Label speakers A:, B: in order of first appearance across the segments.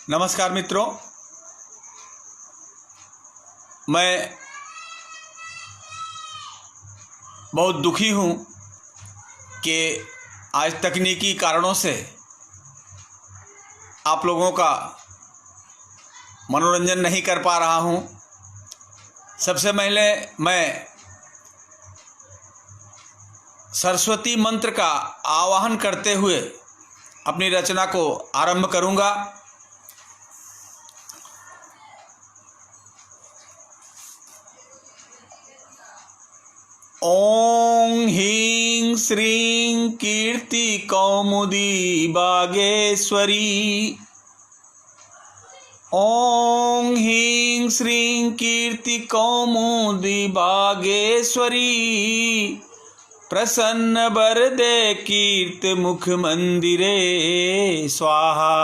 A: नमस्कार मित्रों, मैं बहुत दुखी हूँ कि आज तकनीकी कारणों से आप लोगों का मनोरंजन नहीं कर पा रहा हूँ। सबसे पहले मैं सरस्वती मंत्र का आवाहन करते हुए अपनी रचना को आरंभ करूँगा। ओं ह्रीं श्रीं कीर्ति कौमुदी बागेश्वरी। ओं ह्रीं श्रीं कीर्ति कौमुदी बागेश्वरी। प्रसन्न वरदे कीर्त मुख मंदिरे स्वाहा।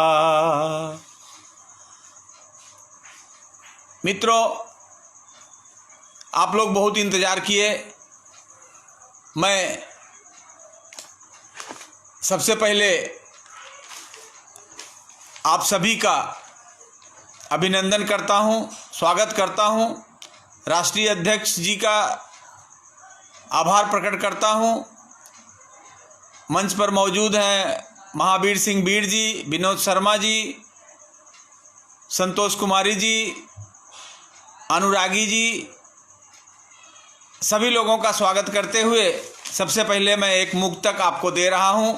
A: मित्रों, आप लोग बहुत इंतजार किए। मैं सबसे पहले आप सभी का अभिनंदन करता हूं, स्वागत करता हूं। राष्ट्रीय अध्यक्ष जी का आभार प्रकट करता हूं। मंच पर मौजूद हैं महावीर सिंह बीड़ जी, विनोद शर्मा जी, संतोष कुमारी जी, अनुरागी जी, सभी लोगों का स्वागत करते हुए सबसे पहले मैं एक मुक्तक आपको दे रहा हूं।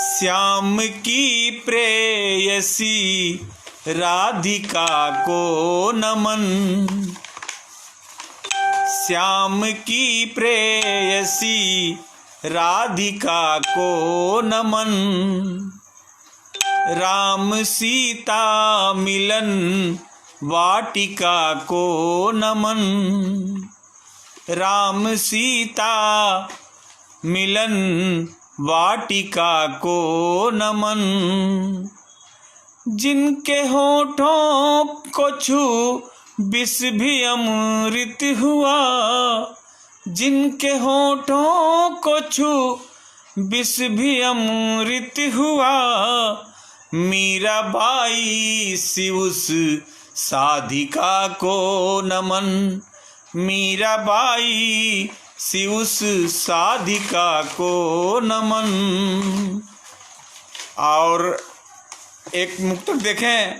A: श्याम की प्रेयसी राधिका को नमन। श्याम की प्रेयसी राधिका को नमन। राम सीता मिलन वाटिका को नमन। राम सीता मिलन वाटिका को नमन। जिनके होठों को छू विष भी अमृत हुआ। जिनके होठों को छू विष भी अमृत हुआ। मीराबाई सी उस साधिका को नमन। मीराबाई सी उस साधिका को नमन। और एक मुक्तक देखें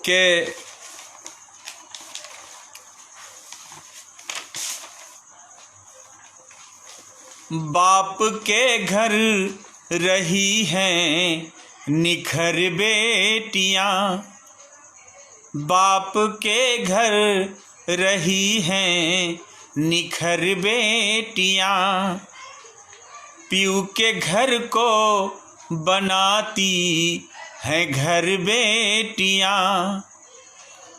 A: कि बाप के घर रही हैं निखर बेटियां। बाप के घर रही हैं निखर बेटियां। पीऊ के घर को बनाती हैं घर बेटियां।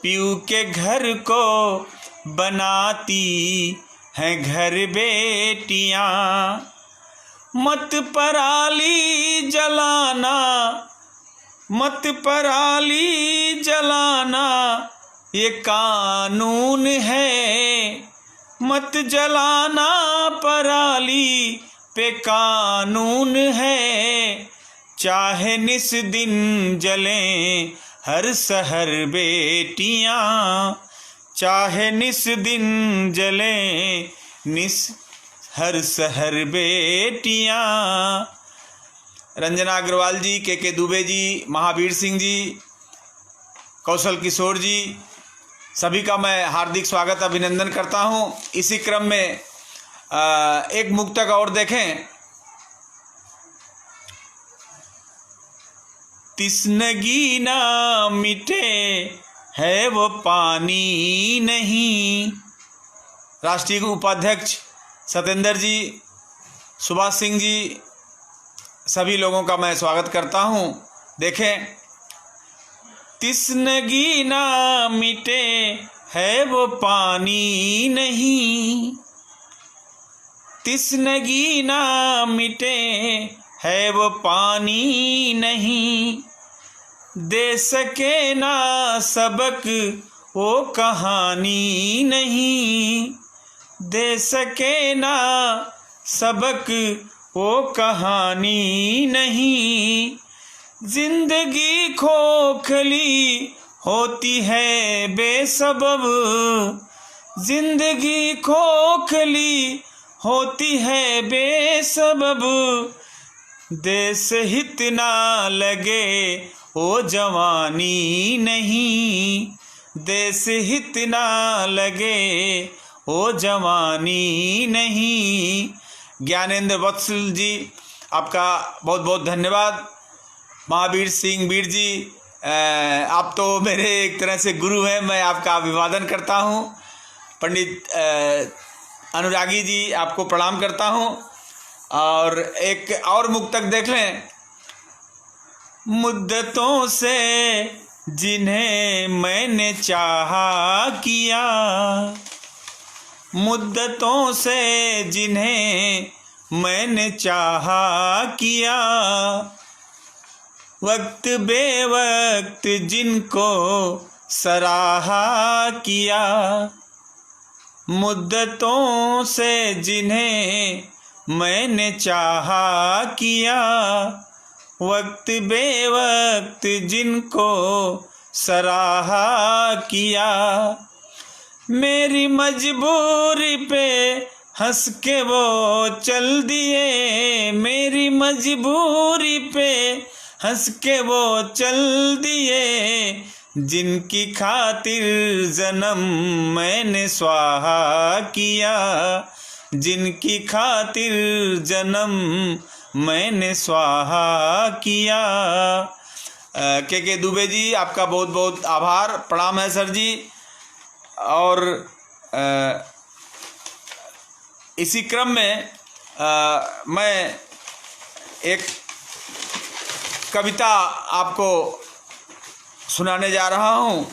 A: पीऊ के घर को बनाती हैं घर बेटियां। मत पराली जलाना, मत पराली जलाना ये कानून है। मत जलाना पराली पे कानून है। चाहे निस दिन जलें हर शहर बेटियां। चाहे निस दिन जलें हर शहर बेटियां। रंजना अग्रवाल जी, के दुबे जी, महावीर सिंह जी, कौशल किशोर जी, सभी का मैं हार्दिक स्वागत अभिनंदन करता हूं। इसी क्रम में एक मुक्तक और देखें। तिस्नगी ना मिटे है वो पानी नहीं। राष्ट्रीय उपाध्यक्ष सत्येंद्र जी, सुभाष सिंह जी, सभी लोगों का मैं स्वागत करता हूं। देखें, तिस्नगी ना मिटे है वो पानी नहीं। तिस्नगी ना मिटे है वो पानी नहीं। दे सके ना सबक वो कहानी नहीं। दे सके ना सबक वो कहानी नहीं। जिंदगी खोखली होती है बेसबब, जिंदगी खोखली होती है बेसबब। देश हित ना लगे ओ जवानी नहीं, देश हित ना लगे ओ जवानी नहीं। ज्ञानेंद्र वत्सल जी, आपका बहुत बहुत धन्यवाद। महावीर सिंह वीर जी, आप तो मेरे एक तरह से गुरु हैं, मैं आपका अभिवादन करता हूं। पंडित अनुरागी जी, आपको प्रणाम करता हूं। और एक और मुक्तक देख लें। मुद्दतों से जिन्हें मैंने चाहा किया, मुद्दतों से जिन्हें मैंने चाहा किया, वक्त बेवक्त जिनको सराहा किया। मुद्दतों से जिन्हें मैंने चाहा किया, वक्त बेवक्त जिनको सराहा किया। मेरी मजबूरी पे हंस के वो चल दिए, मेरी मजबूरी पे हंस के वो चल दिए। जिनकी खातिर जन्म मैंने स्वाहा किया, जिनकी खातिर जन्म मैंने स्वाहा किया। के दुबे जी, आपका बहुत बहुत आभार, प्रणाम है सर जी। और इसी क्रम में मैं एक कविता आपको सुनाने जा रहा हूँ।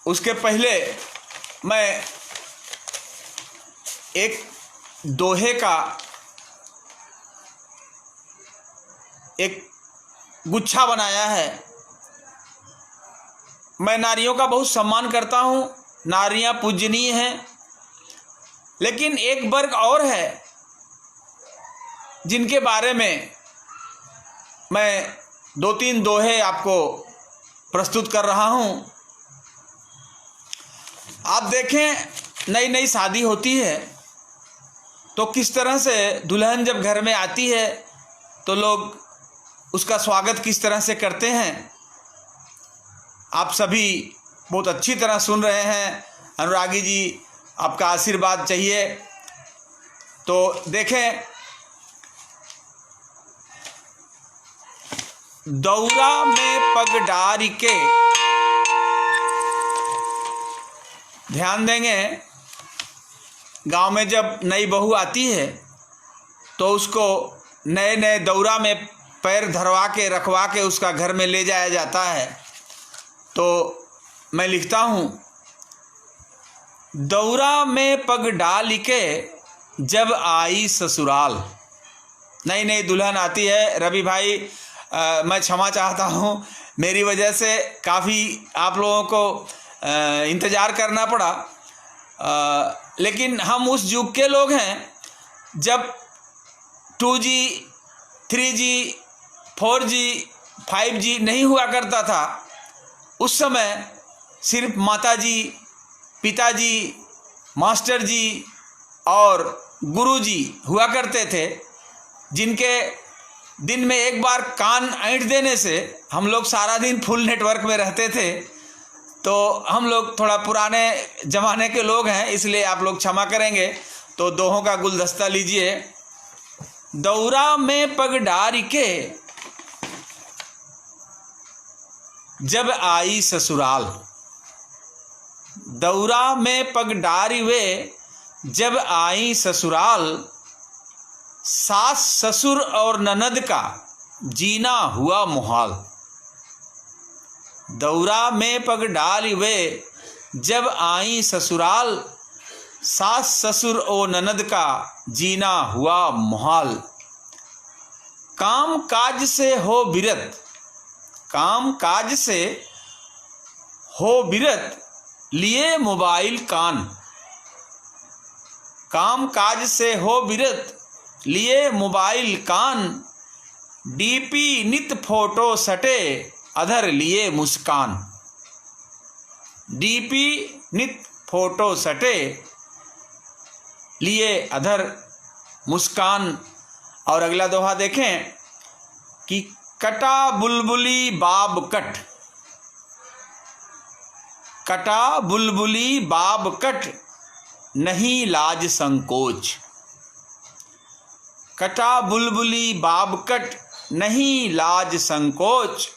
A: उसके पहले मैं एक दोहे का एक गुच्छा बनाया है। मैं नारियों का बहुत सम्मान करता हूँ, नारियां पूजनीय हैं, लेकिन एक वर्ग और है जिनके बारे में मैं 2-3 दोहे आपको प्रस्तुत कर रहा हूँ। आप देखें, नई नई शादी होती है तो किस तरह से दुल्हन जब घर में आती है तो लोग उसका स्वागत किस तरह से करते हैं। आप सभी बहुत अच्छी तरह सुन रहे हैं। अनुरागी जी, आपका आशीर्वाद चाहिए। तो देखें, दौरा में पग डारी के, ध्यान देंगे, गांव में जब नई बहू आती है तो उसको नए नए दौरा में पैर धरवा के रखवा के उसका घर में ले जाया जाता है। तो मैं लिखता हूँ, दौरा में पग डाल के जब आई ससुराल। नई नई दुल्हन आती है। रवि भाई, मैं क्षमा चाहता हूँ, मेरी वजह से काफ़ी आप लोगों को इंतज़ार करना पड़ा। लेकिन हम उस युग के लोग हैं जब 2G, 3G, 4G, 5G नहीं हुआ करता था। उस समय सिर्फ माताजी, पिताजी, मास्टर जी और गुरुजी हुआ करते थे, जिनके दिन में एक बार कान ऐंठ देने से हम लोग सारा दिन फुल नेटवर्क में रहते थे। तो हम लोग थोड़ा पुराने ज़माने के लोग हैं, इसलिए आप लोग क्षमा करेंगे। तो दोहों का गुलदस्ता लीजिए। दौरा में पग डारी के जब आई ससुराल, दौरा में पग डारी वे जब आई ससुराल, सास ससुर और ननद का जीना हुआ मुहाल। दौरा में पग डाली वे जब आई ससुराल, सास ससुर और ननद का जीना हुआ मुहाल। काम काज से हो बिरत, काम काज से हो बिरत, लिए मोबाइल कान। काम काज से हो विरत, लिए मोबाइल कान, डीपी नित फोटो सटे, अधर लिए मुस्कान। डीपी नित फोटो सटे, लिए अधर मुस्कान। और अगला दोहा देखें कि कटा बुलबुली बाब कट, कटा बुलबुली बाब कट, नहीं लाज संकोच। कटा बुलबुली बाब कट, नहीं लाज संकोच।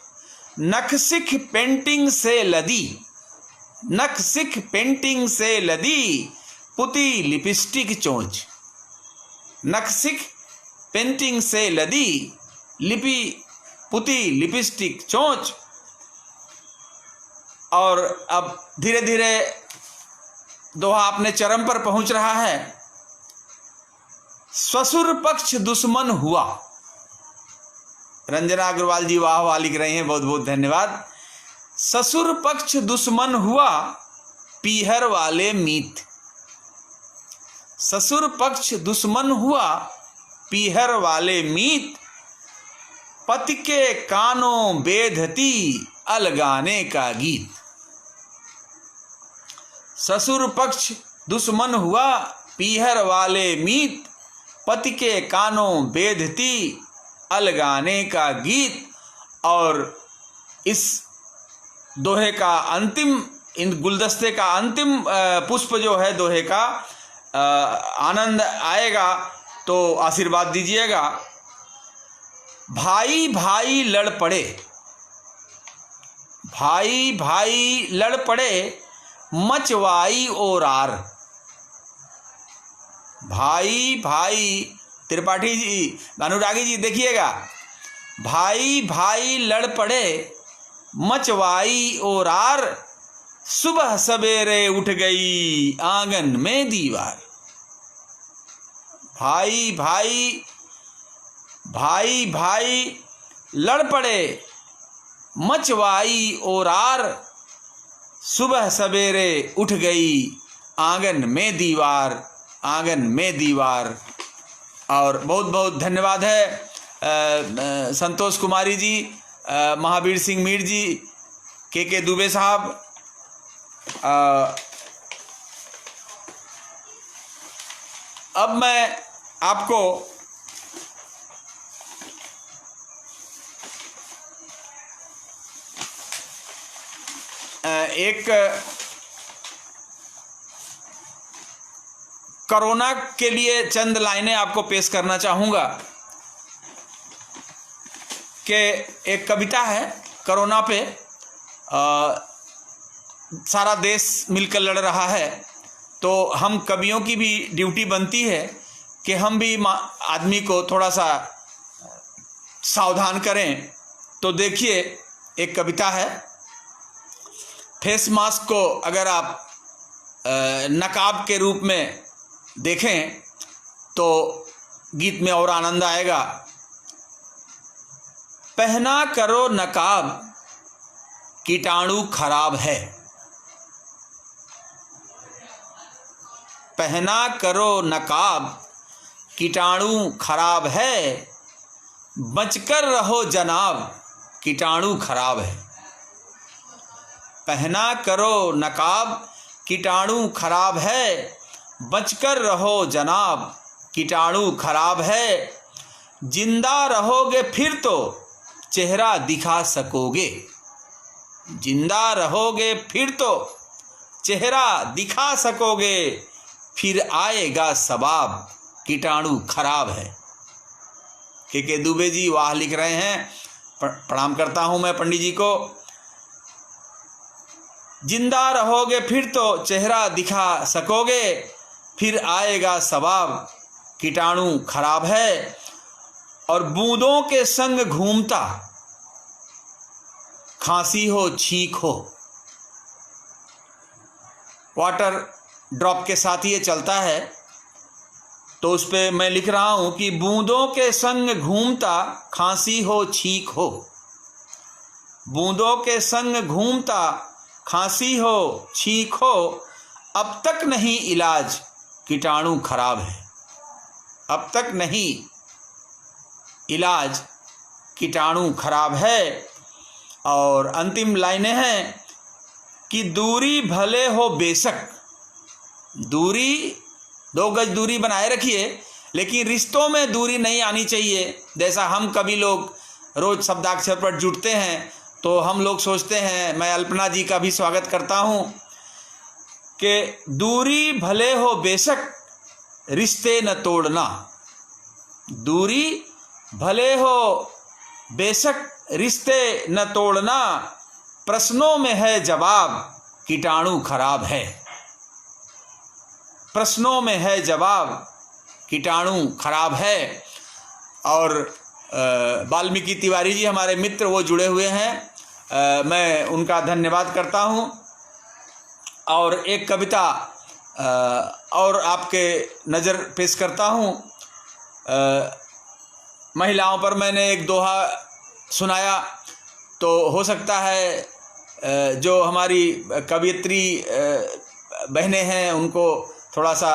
A: नख सिख पेंटिंग से लदी, नख सिख पेंटिंग से लदी, पुती लिपस्टिक चोंच। नख सिख पेंटिंग से लदी, पुती लिपस्टिक चोंच। और अब धीरे धीरे दोहा अपने चरम पर पहुंच रहा है। ससुर पक्ष दुश्मन हुआ। रंजना अग्रवाल जी वाह वाह लिख रहे हैं, बहुत बहुत धन्यवाद। ससुर पक्ष दुश्मन हुआ, पीहर वाले मीत। ससुर पक्ष दुश्मन हुआ, पीहर वाले मीत। पति के कानों बेधती, अलगाने का गीत। ससुर पक्ष दुश्मन हुआ, पीहर वाले मीत। पति के कानों बेधती, अलगाने का गीत। और इस दोहे का अंतिम, इन गुलदस्ते का अंतिम पुष्प जो है दोहे का, आनंद आएगा तो आशीर्वाद दीजिएगा। भाई भाई लड़ पड़े, भाई भाई लड़ पड़े, मचवाई और आर। भाई भाई, त्रिपाठी जी, अनुरागी जी देखिएगा, भाई भाई लड़ पड़े, मचवाई और आर। सुबह सवेरे उठ गई, आंगन में दीवार। भाई भाई, भाई भाई लड़ पड़े, मचवाई और आर। सुबह सवेरे उठ गई, आंगन में दीवार, आंगन में दीवार। और बहुत बहुत धन्यवाद है संतोष कुमारी जी, महावीर सिंह मीर जी, के दुबे साहब। अब मैं आपको एक कोरोना के लिए चंद लाइनें आपको पेश करना चाहूँगा कि एक कविता है कोरोना पे। सारा देश मिलकर लड़ रहा है, तो हम कवियों की भी ड्यूटी बनती है कि हम भी आदमी को थोड़ा सा सावधान करें। तो देखिए, एक कविता है। फेस मास्क को अगर आप नकाब के रूप में देखें तो गीत में और आनंद आएगा। पहना करो नकाब, कीटाणु खराब है। पहना करो नकाब, कीटाणु खराब है। बचकर रहो जनाब, कीटाणु खराब है। पहना करो नकाब, कीटाणु खराब है। बचकर रहो जनाब, कीटाणु खराब है। जिंदा रहोगे फिर तो चेहरा दिखा सकोगे। जिंदा रहोगे फिर तो चेहरा दिखा सकोगे। फिर आएगा सवाब, कीटाणु खराब है। के दुबे जी वाह लिख रहे हैं, प्रणाम करता हूं मैं पंडित जी को। जिंदा रहोगे फिर तो चेहरा दिखा सकोगे। फिर आएगा सवाब, कीटाणु खराब है। और बूंदों के संग घूमता, खांसी हो छींक हो। वाटर ड्रॉप के साथ ये चलता है, तो उस पे मैं लिख रहा हूं कि बूंदों के संग घूमता, खांसी हो छींक हो। बूंदों के संग घूमता, खांसी हो छींक हो। अब तक नहीं इलाज, कीटाणु खराब है। अब तक नहीं, इलाज कीटाणु खराब है। और अंतिम लाइनें हैं कि दूरी भले हो बेशक, दूरी 2 गज दूरी बनाए रखिए, लेकिन रिश्तों में दूरी नहीं आनी चाहिए। जैसा हम कभी लोग रोज शब्दाक्षर पर जुटते हैं तो हम लोग सोचते हैं, मैं अल्पना जी का भी स्वागत करता हूँ, कि दूरी भले हो बेशक रिश्ते न तोड़ना, दूरी भले हो बेशक रिश्ते न तोड़ना, प्रश्नों में है जवाब कीटाणु खराब है, प्रश्नों में है जवाब कीटाणु खराब है। और वाल्मीकि तिवारी जी हमारे मित्र, वो जुड़े हुए हैं, मैं उनका धन्यवाद करता हूँ। और एक कविता और आपके नज़र पेश करता हूँ। महिलाओं पर मैंने एक दोहा सुनाया, तो हो सकता है जो हमारी कवियत्री बहनें हैं उनको थोड़ा सा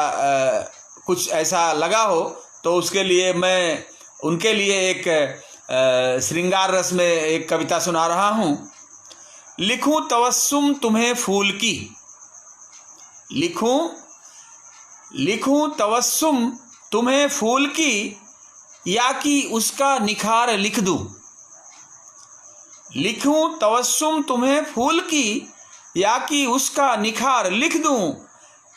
A: कुछ ऐसा लगा हो, तो उसके लिए मैं उनके लिए एक श्रृंगार रस में एक कविता सुना रहा हूँ। लिखूं तबस्सुम तुम्हें फूल की, लिखूं तबस्सुम तुम्हें फूल की, या कि उसका निखार लिख दूं, लिखूं तबस्सुम तुम्हें फूल की, या कि उसका निखार लिख दूं,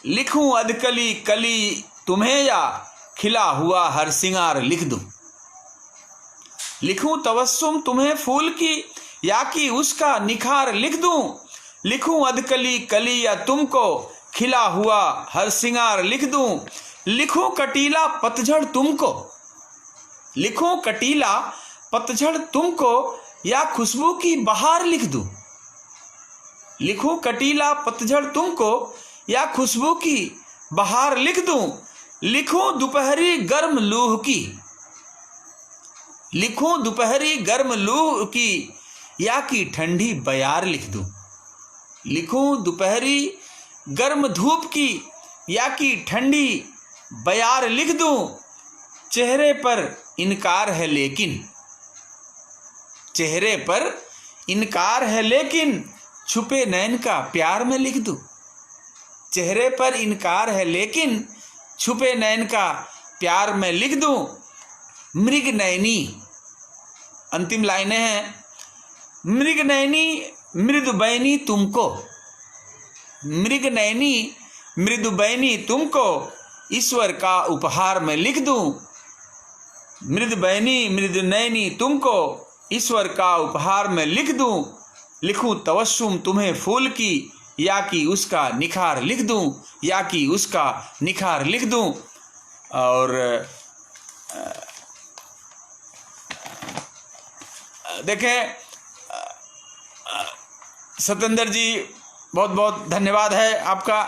A: लिखूं अधकली कली तुम्हें, या खिला हुआ हर सिंगार लिख दूं, लिखूं तबस्सुम तुम्हें फूल की, या कि उसका निखार लिख दूं, लिखूं अधकली कली या तुमको, खिला हुआ हर सिंगार लिख दूं, लिखूं कटीला पतझड़ तुमको, लिखूं कटीला पतझड़ तुमको, या खुशबू की बहार लिख दूं, लिखूं कटीला पतझड़ तुमको, या खुशबू की बहार लिख दूं, लिखूं दोपहरी गर्म लूह की, लिखूं दोपहरी गर्म लूह की, या कि ठंडी बयार लिख दूं, लिखूं दोपहरी गर्म धूप की, या कि ठंडी बयार लिख दूं, चेहरे पर इनकार है लेकिन, चेहरे पर इनकार है लेकिन, छुपे नैन का प्यार में लिख दूं, चेहरे पर इनकार है लेकिन, छुपे नैन का प्यार में लिख दूं, मृग नैनी, अंतिम लाइनें हैं, मृग नैनी मृदुबैनी तुमको, मृग नैनी मृदुबैनी तुमको, ईश्वर का उपहार में लिख दूं, मृदुबैनी मृदुनैनी तुमको, ईश्वर का उपहार में लिख दूं, लिखूं तबस्सुम तुम्हें फूल की, या कि उसका निखार लिख दूं, या कि उसका निखार लिख दूं। और देखें सत्येंद्र जी, बहुत बहुत धन्यवाद है आपका।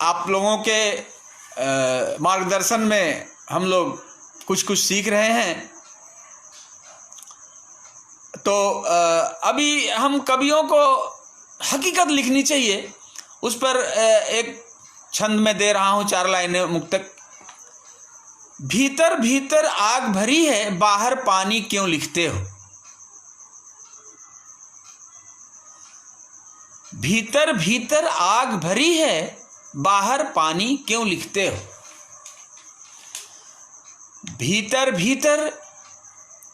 A: आप लोगों के मार्गदर्शन में हम लोग कुछ कुछ सीख रहे हैं। तो अभी हम कवियों को हकीकत लिखनी चाहिए, उस पर एक छंद में दे रहा हूँ 4 लाइनें मुक्तक। भीतर भीतर आग भरी है, बाहर पानी क्यों लिखते हो, भीतर भीतर आग भरी है, बाहर पानी क्यों लिखते हो, भीतर भीतर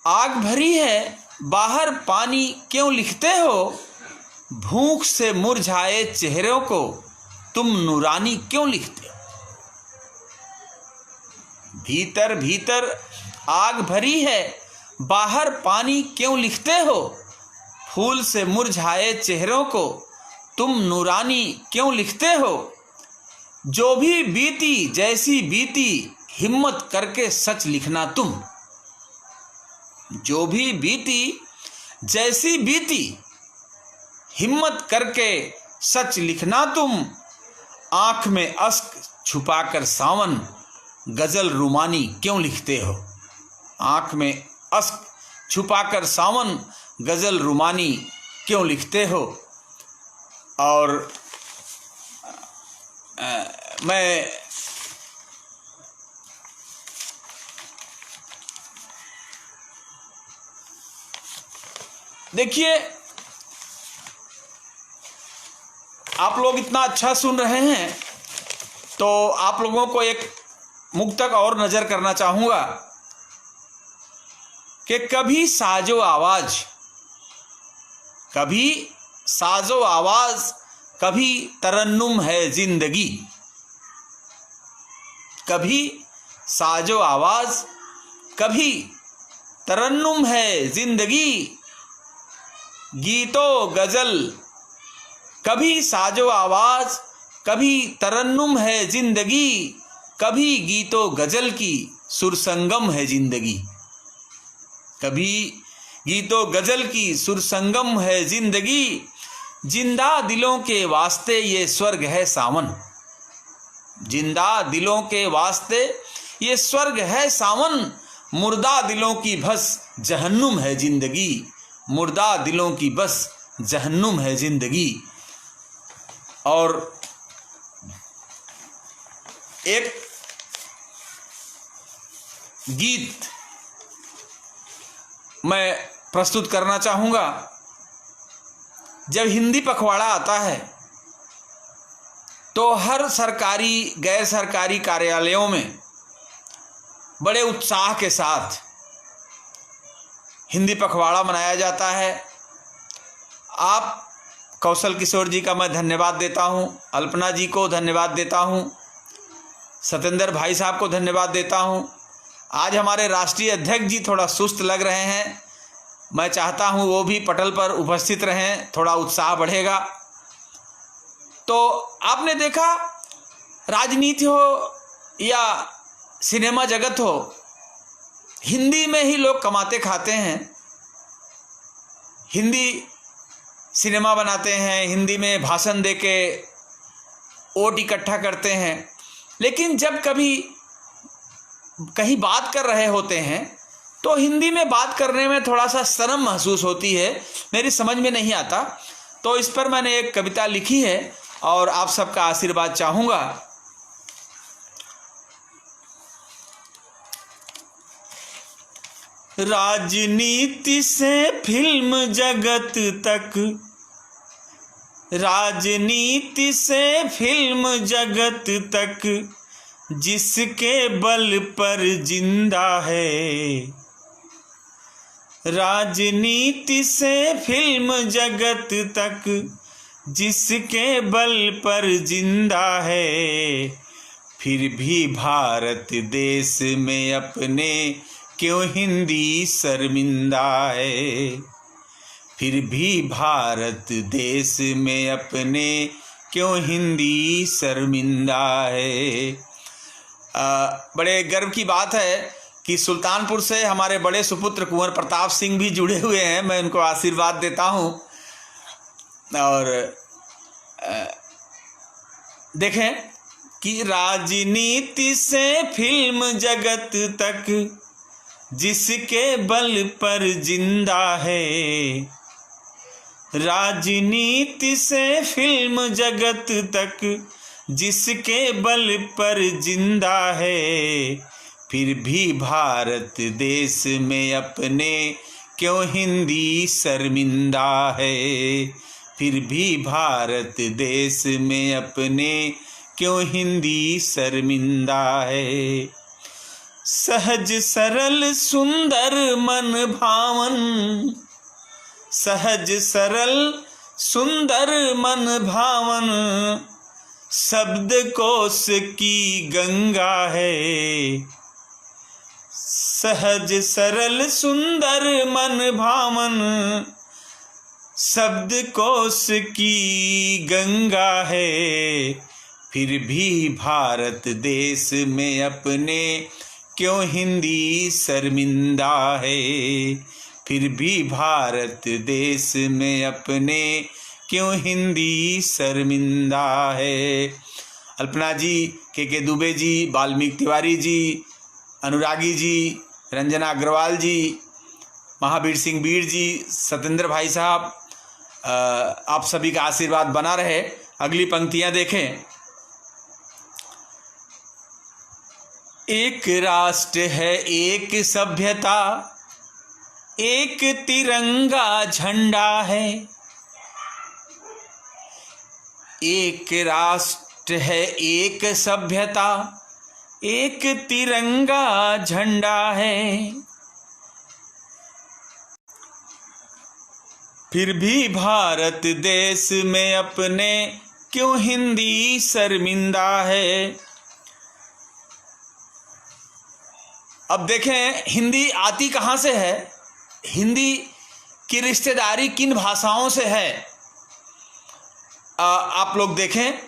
A: आग भरी है, बाहर पानी क्यों लिखते हो, भूख से मुरझाए चेहरों को तुम नूरानी क्यों लिखते हो, भीतर भीतर आग भरी है, बाहर पानी क्यों लिखते हो, फूल से मुरझाए चेहरों को तुम नूरानी क्यों लिखते हो, जो भी बीती जैसी बीती हिम्मत करके सच लिखना तुम, जो भी बीती जैसी बीती हिम्मत करके सच लिखना तुम, आंख में अश्क छुपाकर सावन गजल रुमानी क्यों लिखते हो, आंख में अश्क छुपाकर सावन गजल रुमानी क्यों लिखते हो। और मैं देखिए, आप लोग इतना अच्छा सुन रहे हैं तो आप लोगों को एक मुक्तक और नजर करना चाहूंगा कि कभी साजो आवाज, कभी साजो आवाज, कभी तरन्नुम है जिंदगी। कभी साजो आवाज, कभी तरन्नुम है जिंदगी। गीतो गजल, कभी साजो आवाज, कभी तरन्नुम है जिंदगी। कभी गीतो गजल की सुरसंगम है जिंदगी। कभी गीतो गजल की सुरसंगम है जिंदगी। जिंदा दिलों के वास्ते ये स्वर्ग है सावन। जिंदा दिलों के वास्ते ये स्वर्ग है सावन। मुर्दा दिलों की बस जहन्नुम है जिंदगी। मुर्दा दिलों की बस जहन्नुम है जिंदगी। और एक गीत मैं प्रस्तुत करना चाहूंगा। जब हिंदी पखवाड़ा आता है तो हर सरकारी गैर सरकारी कार्यालयों में बड़े उत्साह के साथ हिंदी पखवाड़ा मनाया जाता है। आप कौशल किशोर जी का मैं धन्यवाद देता हूं, अल्पना जी को धन्यवाद देता हूं, सतेंद्र भाई साहब को धन्यवाद देता हूं। आज हमारे राष्ट्रीय अध्यक्ष जी थोड़ा सुस्त लग रहे हैं, मैं चाहता हूं वो भी पटल पर उपस्थित रहें, थोड़ा उत्साह बढ़ेगा। तो आपने देखा, राजनीति हो या सिनेमा जगत हो, हिंदी में ही लोग कमाते खाते हैं। हिंदी सिनेमा बनाते हैं, हिंदी में भाषण देके वोट इकट्ठा करते हैं। लेकिन जब कभी कहीं बात कर रहे होते हैं तो हिंदी में बात करने में थोड़ा सा शर्म महसूस होती है, मेरी समझ में नहीं आता। तो इस पर मैंने एक कविता लिखी है और आप सबका आशीर्वाद चाहूँगा। राजनीति से फिल्म जगत तक, राजनीति से फिल्म जगत तक जिसके बल पर जिंदा है। राजनीति से फिल्म जगत तक जिसके बल पर जिंदा है। फिर भी भारत देश में अपने क्यों हिंदी शर्मिंदा है। फिर भी भारत देश में अपने क्यों हिंदी शर्मिंदा है। बड़े गर्व की बात है कि सुल्तानपुर से हमारे बड़े सुपुत्र कुंवर प्रताप सिंह भी जुड़े हुए हैं, मैं उनको आशीर्वाद देता हूं। और देखें कि राजनीति से फिल्म जगत तक जिसके बल पर जिंदा है। राजनीति से फिल्म जगत तक जिसके बल पर जिंदा है। फिर भी भारत देश में अपने क्यों हिंदी शर्मिंदा है। फिर भी भारत देश में अपने क्यों हिंदी शर्मिंदा है। सहज सरल सुंदर मन भावन, सहज सरल सुंदर मन भावन शब्द कोश की गंगा है। सहज सरल सुंदर मन भावन शब्द कोश की गंगा है। फिर भी भारत देश में अपने क्यों हिंदी शर्मिंदा है। फिर भी भारत देश में अपने क्यों हिंदी शर्मिंदा है। अल्पना जी, के दुबे जी, वाल्मीकि तिवारी जी, अनुरागी जी, रंजना अग्रवाल जी, महावीर सिंह बीर जी, सतेंद्र भाई साहब, आप सभी का आशीर्वाद बना रहे। अगली पंक्तियां देखें। एक राष्ट्र है, एक सभ्यता, एक तिरंगा झंडा है। एक राष्ट्र है, एक सभ्यता, एक तिरंगा झंडा है। फिर भी भारत देश में अपने क्यों हिंदी शर्मिंदा है। अब देखें हिंदी आती कहाँ से है, हिंदी की रिश्तेदारी किन भाषाओं से है। आप लोग देखें,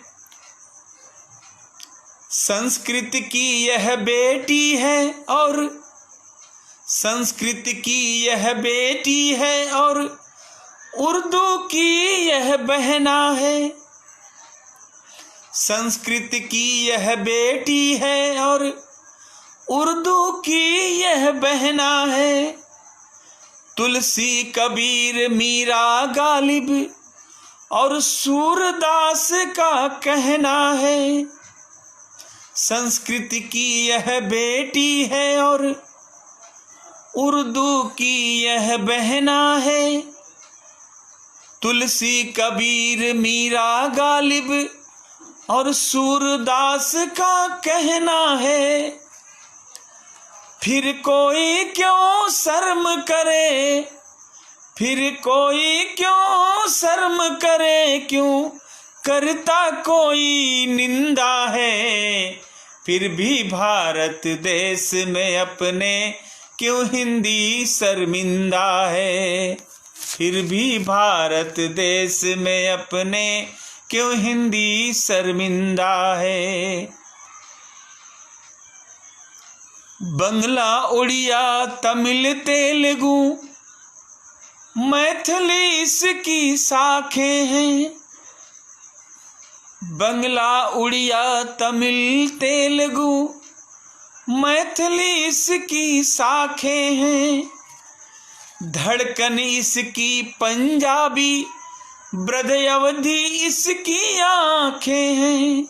A: संस्कृत की यह बेटी है और संस्कृत की यह बेटी है और उर्दू की यह बहना है। संस्कृत की यह बेटी है और उर्दू की यह बहना है। तुलसी कबीर मीरा गालिब और सूरदास का कहना है। संस्कृत की यह बेटी है और उर्दू की यह बहना है। तुलसी कबीर मीरा गालिब और सूरदास का कहना है। फिर कोई क्यों शर्म करे, फिर कोई क्यों शर्म करे, क्यों करता कोई निंदा है। फिर भी भारत देश में अपने क्यों हिंदी शर्मिंदा है। फिर भी भारत देश में अपने क्यों हिंदी शर्मिंदा है। बंगला, उड़िया, तमिल, तेलुगु, मैथिली इसकी शाखें हैं। बंगला, उड़िया, तमिल, तेलुगु, मैथिली इसकी शाखें हैं। धड़कन इसकी पंजाबी, ब्रज अवधी इसकी आंखें हैं।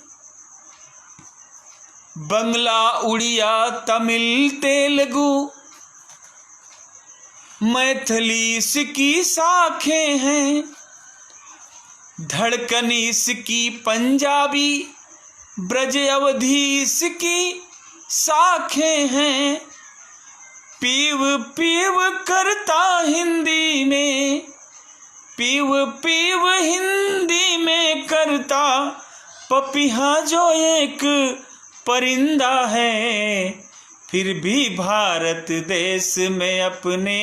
A: बंगला, उड़िया, तमिल, तेलुगु, मैथिली इसकी शाखें हैं। धड़कन इसकी पंजाबी, ब्रज अवधी इसकी शाखें हैं। पीव पीव करता हिंदी में, पीव पीव हिंदी में करता पपीहा जो एक परिंदा है। फिर भी भारत देश में अपने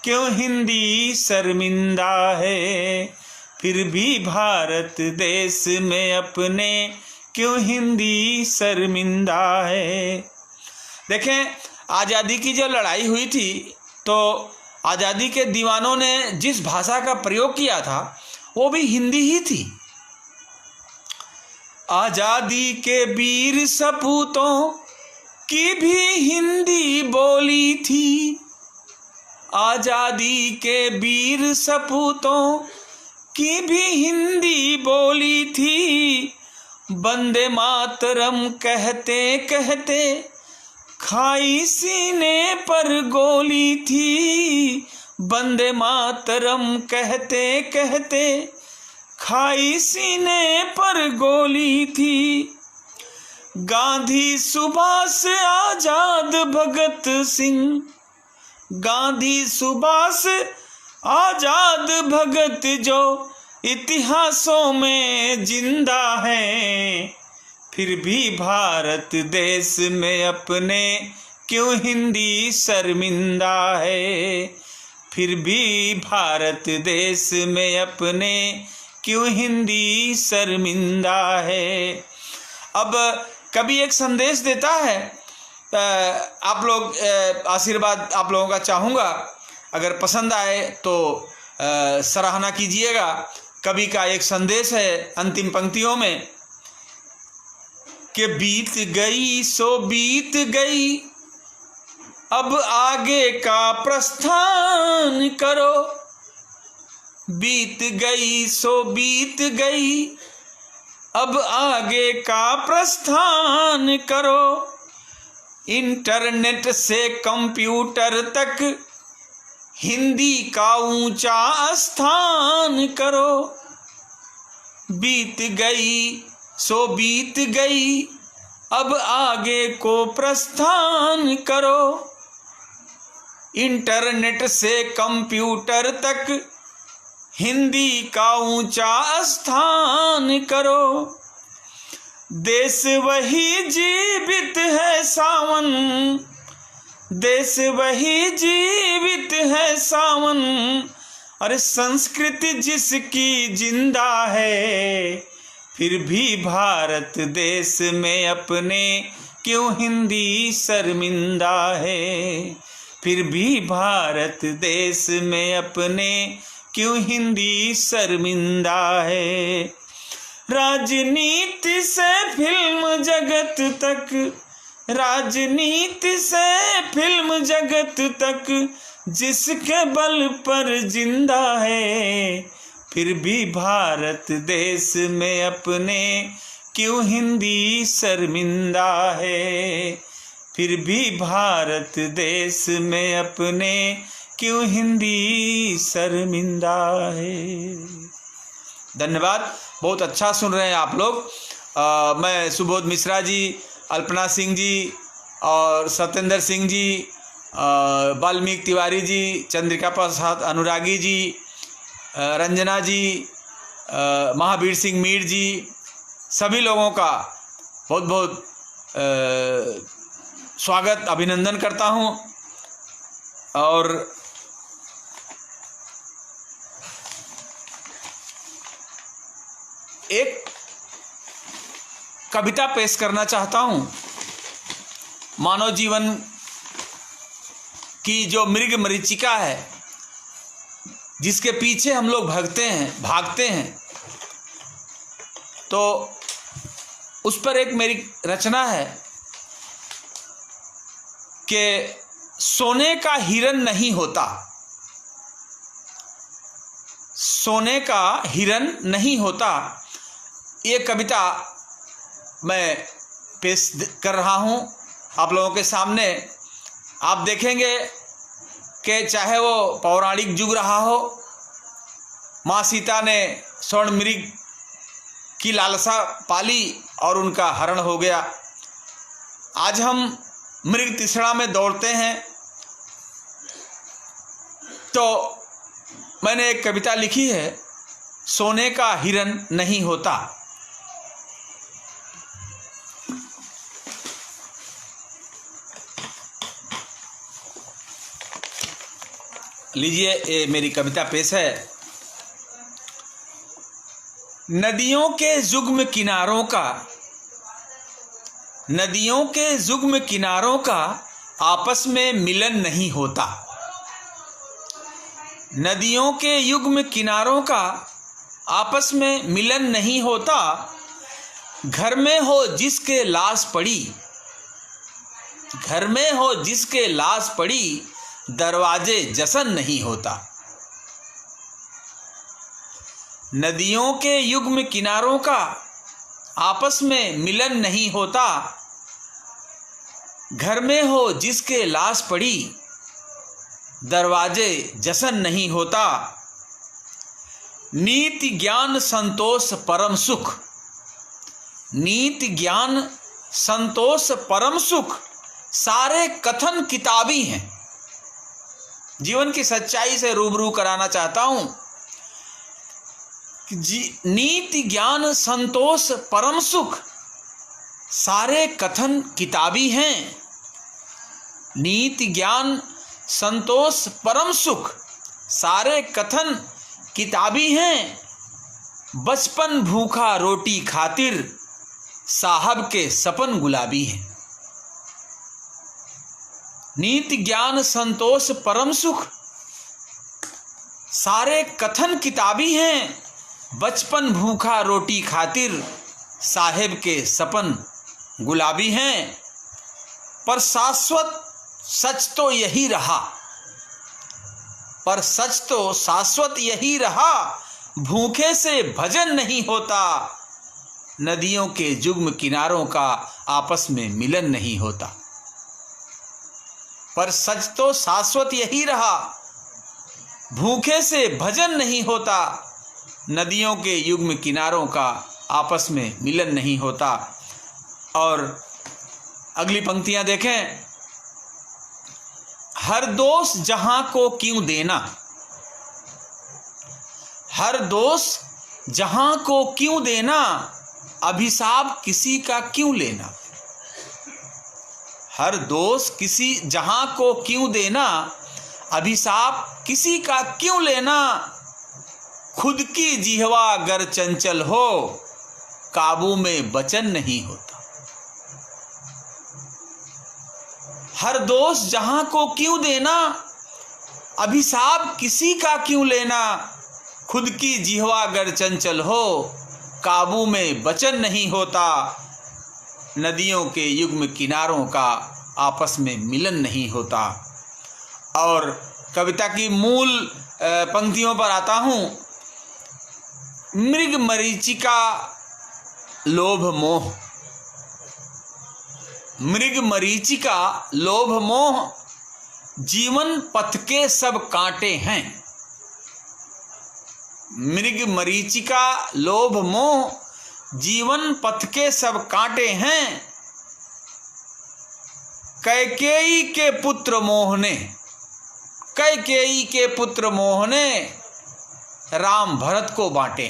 A: क्यों हिंदी शर्मिंदा है। फिर भी भारत देश में अपने क्यों हिंदी शर्मिंदा है। देखें, आज़ादी की जो लड़ाई हुई थी तो आज़ादी के दीवानों ने जिस भाषा का प्रयोग किया था वो भी हिंदी ही थी। आज़ादी के वीर सपूतों की भी हिंदी बोली थी। आज़ादी के वीर सपूतों की भी हिंदी बोली थी। वंदे मातरम कहते कहते खाई सीने पर गोली थी। वंदे मातरम कहते कहते खाई सीने पर गोली थी। गांधी, सुभाष, आजाद, भगत सिंह, गांधी, सुभाष, आजाद, भगत जो इतिहासों में जिंदा हैं। फिर भी भारत देश में अपने क्यों हिंदी शर्मिंदा है। फिर भी भारत देश में अपने क्यों हिंदी शर्मिंदा है। अब कभी एक संदेश देता है, आप लोग आशीर्वाद आप लोगों का चाहूँगा, अगर पसंद आए तो सराहना कीजिएगा। कवि का एक संदेश है अंतिम पंक्तियों में कि बीत गई सो बीत गई, अब आगे का प्रस्थान करो। बीत गई सो बीत गई, अब आगे का प्रस्थान करो। इंटरनेट से कंप्यूटर तक हिंदी का ऊंचा स्थान करो। बीत गई सो बीत गई, अब आगे को प्रस्थान करो। इंटरनेट से कंप्यूटर तक हिंदी का ऊंचा स्थान करो। देश वही जीवित है सावन, देश वही जीवित है सावन। अरे संस्कृति जिसकी जिंदा है, फिर भी भारत देश में अपने क्यों हिंदी शर्मिंदा है। फिर भी भारत देश में अपने क्यों हिंदी शर्मिंदा है। राजनीति से फिल्म जगत तक, राजनीति से फिल्म जगत तक जिसके बल पर जिंदा है, फिर भी भारत देश में अपने क्यों हिंदी शर्मिंदा है। फिर भी भारत देश में अपने क्यों हिंदी शर्मिंदा है। धन्यवाद, बहुत अच्छा सुन रहे हैं आप लोग। मैं सुबोध मिश्रा जी, अल्पना सिंह जी और सत्येंद्र सिंह जी, वाल्मीकि तिवारी जी, चंद्रिका प्रसाद अनुरागी जी, रंजना जी, महावीर सिंह मीर जी, सभी लोगों का बहुत बहुत स्वागत अभिनंदन करता हूं। और एक कविता पेश करना चाहता हूं। मानव जीवन की जो मृग मरीचिका है, जिसके पीछे हम लोग भागते हैं, तो उस पर एक मेरी रचना है कि सोने का हिरन नहीं होता, सोने का हिरन नहीं होता। ये कविता मैं पेश कर रहा हूँ आप लोगों के सामने। आप देखेंगे कि चाहे वो पौराणिक युग रहा हो, माँ सीता ने स्वर्ण मृग की लालसा पाली और उनका हरण हो गया। आज हम मृग तृष्णा में दौड़ते हैं। तो मैंने एक कविता लिखी है, सोने का हिरन नहीं होता। लीजिए, ये मेरी कविता पेश है। नदियों के जुग्म किनारों का, नदियों के जुग्म किनारों का आपस में मिलन नहीं होता। नदियों के युग्म किनारों का आपस में मिलन नहीं होता। घर में हो जिसके लाश पड़ी, घर में हो जिसके लाश पड़ी, दरवाजे जसन नहीं होता। नदियों के युग्म किनारों का आपस में मिलन नहीं होता। घर में हो जिसके लाश पड़ी, दरवाजे जसन नहीं होता। नीति ज्ञान संतोष परम सुख, नीति ज्ञान संतोष परम सुख, सारे कथन किताबी हैं। जीवन की सच्चाई से रूबरू कराना चाहता हूं कि नीति ज्ञान संतोष परम सुख, सारे कथन किताबी हैं। नीति ज्ञान संतोष परम सुख, सारे कथन किताबी हैं। बचपन भूखा रोटी खातिर, साहब के सपन गुलाबी हैं। नीति ज्ञान संतोष परम सुख, सारे कथन किताबी हैं। बचपन भूखा रोटी खातिर, साहेब के सपन गुलाबी हैं। पर शाश्वत सच तो यही रहा, पर सच तो शाश्वत यही रहा, भूखे से भजन नहीं होता। नदियों के जुग्म किनारों का आपस में मिलन नहीं होता। पर सच तो शाश्वत यही रहा, भूखे से भजन नहीं होता, नदियों के युग्म किनारों का आपस में मिलन नहीं होता। और अगली पंक्तियां देखें, हर दोष जहां को क्यों देना, हर दोष जहां को क्यों देना, अभिशाप किसी का क्यों लेना। हर दोष किसी जहां को क्यों देना, अभिशाप किसी का क्यों लेना। खुद की जिह्वा अगर चंचल हो, काबू में वचन नहीं होता। हर दोष जहां को क्यों देना, अभिशाप किसी का क्यों लेना। खुद की जिह्वा अगर चंचल हो, काबू में वचन नहीं होता। नदियों के युग्म किनारों का आपस में मिलन नहीं होता। और कविता की मूल पंक्तियों पर आता हूं। मृग मरीचिका लोभ मोह, मृग मरीचिका लोभ मोह, जीवन पथ के सब कांटे हैं। मृग मरीचिका लोभ मोह, जीवन पथ के सब कांटे हैं। कैकेयी के पुत्र मोह ने, कैकेयी के पुत्र मोह ने राम भरत को बांटे।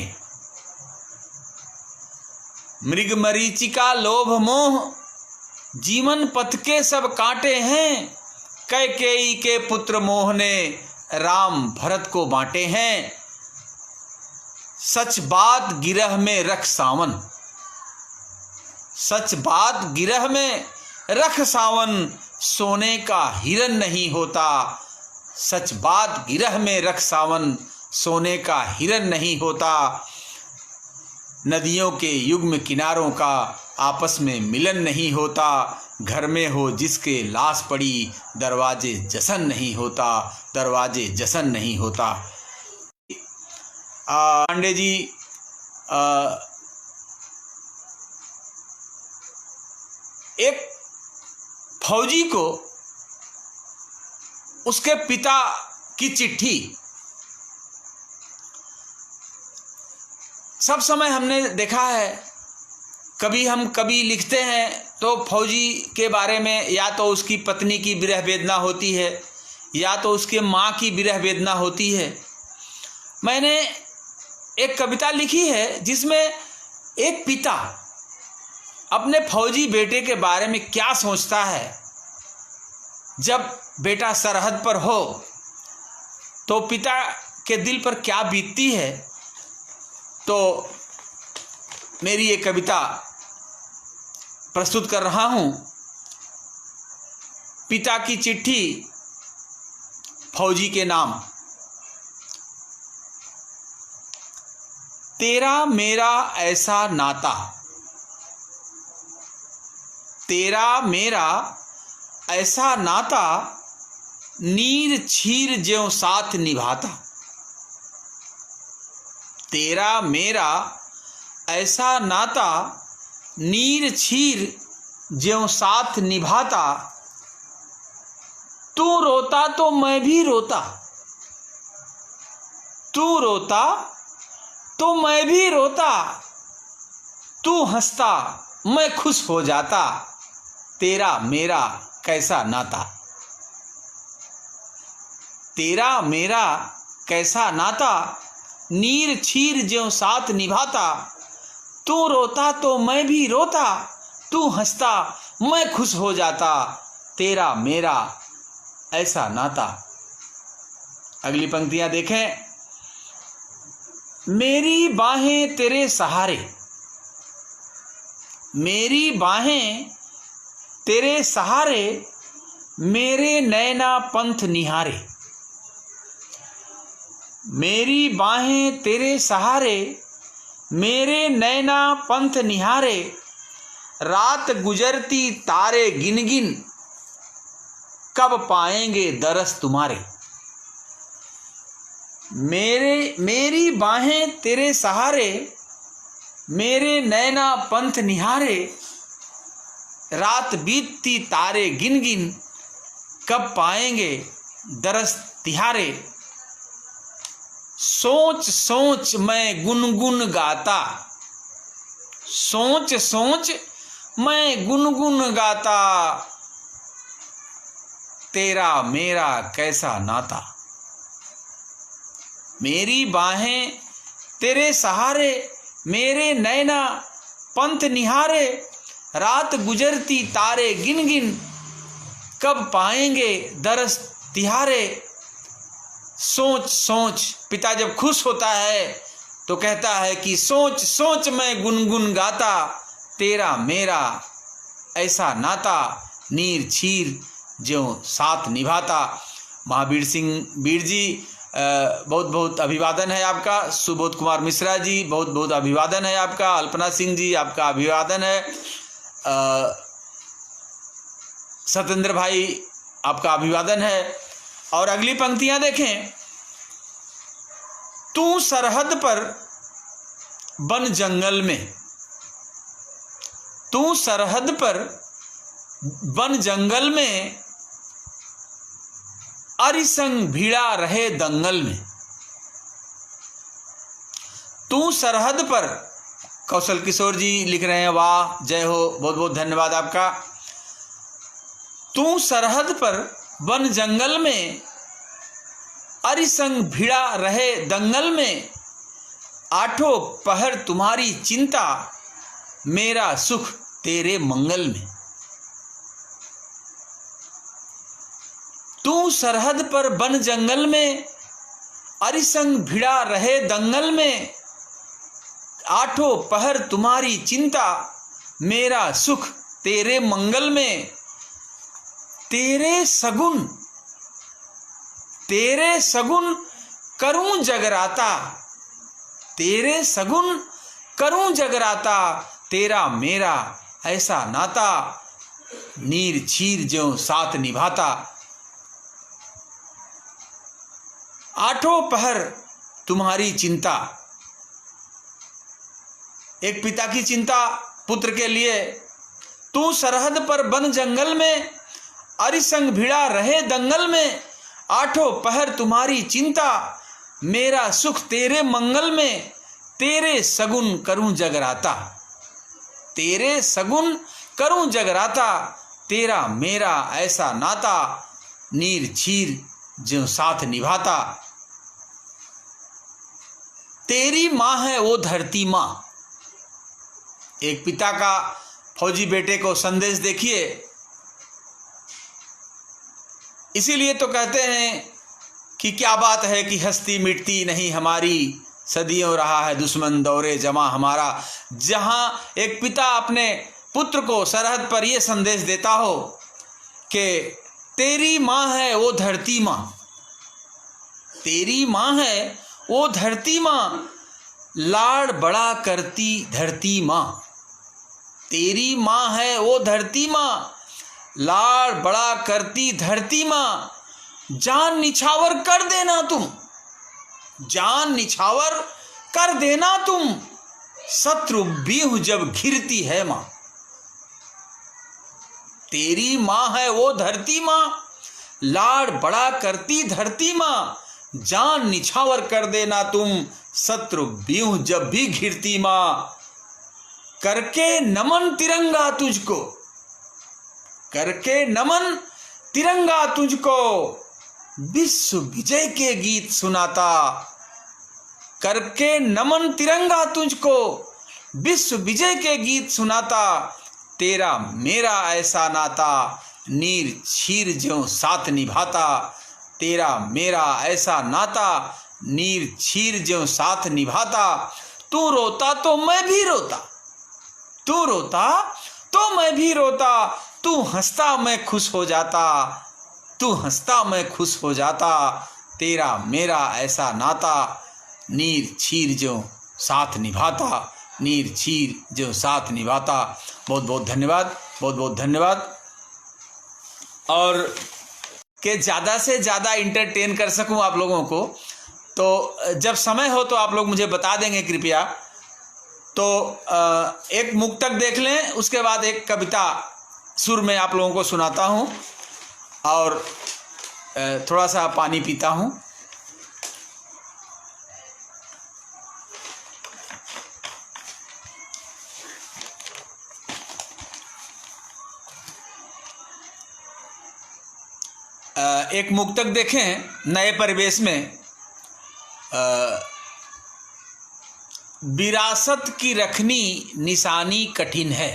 A: मृग मरीचिका लोभ मोह, जीवन पथ के सब कांटे हैं। कैकेयी के पुत्र मोह ने राम भरत को बांटे हैं। सच बात गिरह में रख सावन, सच बात गिरह में रख सावन, सोने का हिरन नहीं होता। सच बात गिरह में रख सावन, सोने का हिरन नहीं होता। नदियों के युग्म किनारों का आपस में मिलन नहीं होता। घर में हो जिसके लाश पड़ी, दरवाजे जशन नहीं होता, दरवाजे जशन नहीं होता। पांडे जी एक फौजी को उसके पिता की चिट्ठी, सब समय हमने देखा है, कभी लिखते हैं तो फौजी के बारे में या तो उसकी पत्नी की विरह वेदना होती है या तो उसके माँ की विरह वेदना होती है। मैंने एक कविता लिखी है जिसमें एक पिता अपने फौजी बेटे के बारे में क्या सोचता है। जब बेटा सरहद पर हो तो पिता के दिल पर क्या बीतती है, तो मेरी ये कविता प्रस्तुत कर रहा हूँ। पिता की चिट्ठी फौजी के नाम। तेरा मेरा ऐसा नाता, तेरा मेरा ऐसा नाता, नीर छीर ज्यों साथ निभाता। तेरा मेरा ऐसा नाता, नीर छीर ज्यों साथ निभाता। तू रोता तो मैं भी रोता, तू रोता तो मैं भी रोता। तू हंसता मैं खुश हो जाता। तेरा मेरा कैसा नाता, तेरा मेरा कैसा नाता, नीर छीर ज्यों साथ निभाता। तू रोता तो मैं भी रोता, तू हंसता मैं खुश हो जाता। तेरा मेरा ऐसा नाता। अगली पंक्तियां देखें। मेरी बाहें तेरे सहारे, मेरी बाहें तेरे सहारे, मेरे नैना पंथ निहारे। मेरी बाहें तेरे सहारे, मेरे नैना पंथ निहारे। रात गुजरती तारे गिन गिन, कब पाएंगे दरस तुम्हारे। मेरी बाहें तेरे सहारे, मेरे नैना पंथ निहारे। रात बीतती तारे गिन गिन, कब पाएंगे दरस तिहारे। सोच सोच मैं गुनगुन गाता, सोच सोच मैं गुनगुन गाता, तेरा मेरा कैसा नाता। मेरी बाहें तेरे सहारे, मेरे नैना पंथ निहारे, रात गुजरती तारे गिन गिन, कब पाएंगे दरस तिहारे। सोच सोच, पिता जब खुश होता है तो कहता है कि सोच सोच मैं गुनगुन गाता, तेरा मेरा ऐसा नाता, नीर छीर ज्यों साथ निभाता। महावीर सिंह बीर जी बहुत बहुत अभिवादन है आपका। सुबोध कुमार मिश्रा जी बहुत बहुत अभिवादन है आपका। अल्पना सिंह जी आपका अभिवादन है। सत्येंद्र भाई आपका अभिवादन है। और अगली पंक्तियां देखें। तू सरहद पर वन जंगल में, तू सरहद पर वन जंगल में, अरिसंग भिड़ा रहे दंगल में। तू सरहद पर, कौशल किशोर जी लिख रहे हैं, वाह जय हो, बहुत बहुत धन्यवाद आपका। तू सरहद पर वन जंगल में, अरिसंग भिड़ा रहे दंगल में, आठों पहर तुम्हारी चिंता, मेरा सुख तेरे मंगल में। तू सरहद पर वन जंगल में, अरिसंग भिड़ा रहे दंगल में, आठों पहर तुम्हारी चिंता, मेरा सुख तेरे मंगल में। तेरे सगुन करूं जगराता, तेरे सगुन करूं जगराता, तेरा मेरा ऐसा नाता, नीर छीर ज्यों साथ निभाता। आठों पहर तुम्हारी चिंता। एक पिता की चिंता पुत्र के लिए। तू सरहद पर वन जंगल में, अरिसंग भिड़ा रहे दंगल में, आठों पहर तुम्हारी चिंता, मेरा सुख तेरे मंगल में। तेरे सगुन करूं जगराता, तेरे सगुन करूं जगराता, तेरा मेरा ऐसा नाता, नीर छीर ज्यों साथ निभाता। तेरी माँ है वो धरती माँ। एक पिता का फौजी बेटे को संदेश देखिए। इसीलिए तो कहते हैं कि क्या बात है कि हस्ती मिटती नहीं हमारी, सदियों रहा है दुश्मन दौरे जमा हमारा। जहां एक पिता अपने पुत्र को सरहद पर यह संदेश देता हो कि तेरी माँ है वो धरती माँ, तेरी माँ है वो धरती माँ, लाड़ बड़ा करती धरती माँ। तेरी माँ है वो धरती माँ, लाड़ बड़ा करती धरती माँ। जान निछावर कर देना तुम, जान निछावर कर देना तुम, शत्रु व्यूह जब घिरती है माँ। तेरी माँ है वो धरती माँ, लाड़ बड़ा करती धरती माँ। जान निछावर कर देना तुम, शत्रु व्यूह जब भी घिरती माँ। करके नमन तिरंगा तुझको, करके नमन तिरंगा तुझको, विश्व विजय के गीत सुनाता। करके नमन तिरंगा तुझको, विश्व विजय के गीत सुनाता। तेरा मेरा ऐसा नाता, नीर छीर ज्यों साथ निभाता। तेरा मेरा ऐसा नाता, नीर छीर ज्यों साथ निभाता। तू रोता तो मैं भी रोता, तू रोता तो मैं भी रोता। तू हंसता मैं खुश हो जाता, तू हंसता मैं खुश हो जाता। तेरा मेरा ऐसा नाता, नीर छीर ज्यों साथ निभाता, नीर छीर ज्यों साथ निभाता। बहुत बहुत धन्यवाद, बहुत बहुत धन्यवाद। और कि ज़्यादा से ज़्यादा इंटरटेन कर सकूं आप लोगों को, तो जब समय हो तो आप लोग मुझे बता देंगे कृपया। तो एक मुक्तक देख लें, उसके बाद एक कविता सुर में आप लोगों को सुनाता हूं। और थोड़ा सा पानी पीता हूँ। एक मुक्तक देखें नए परिवेश में। विरासत की रखनी निशानी कठिन है।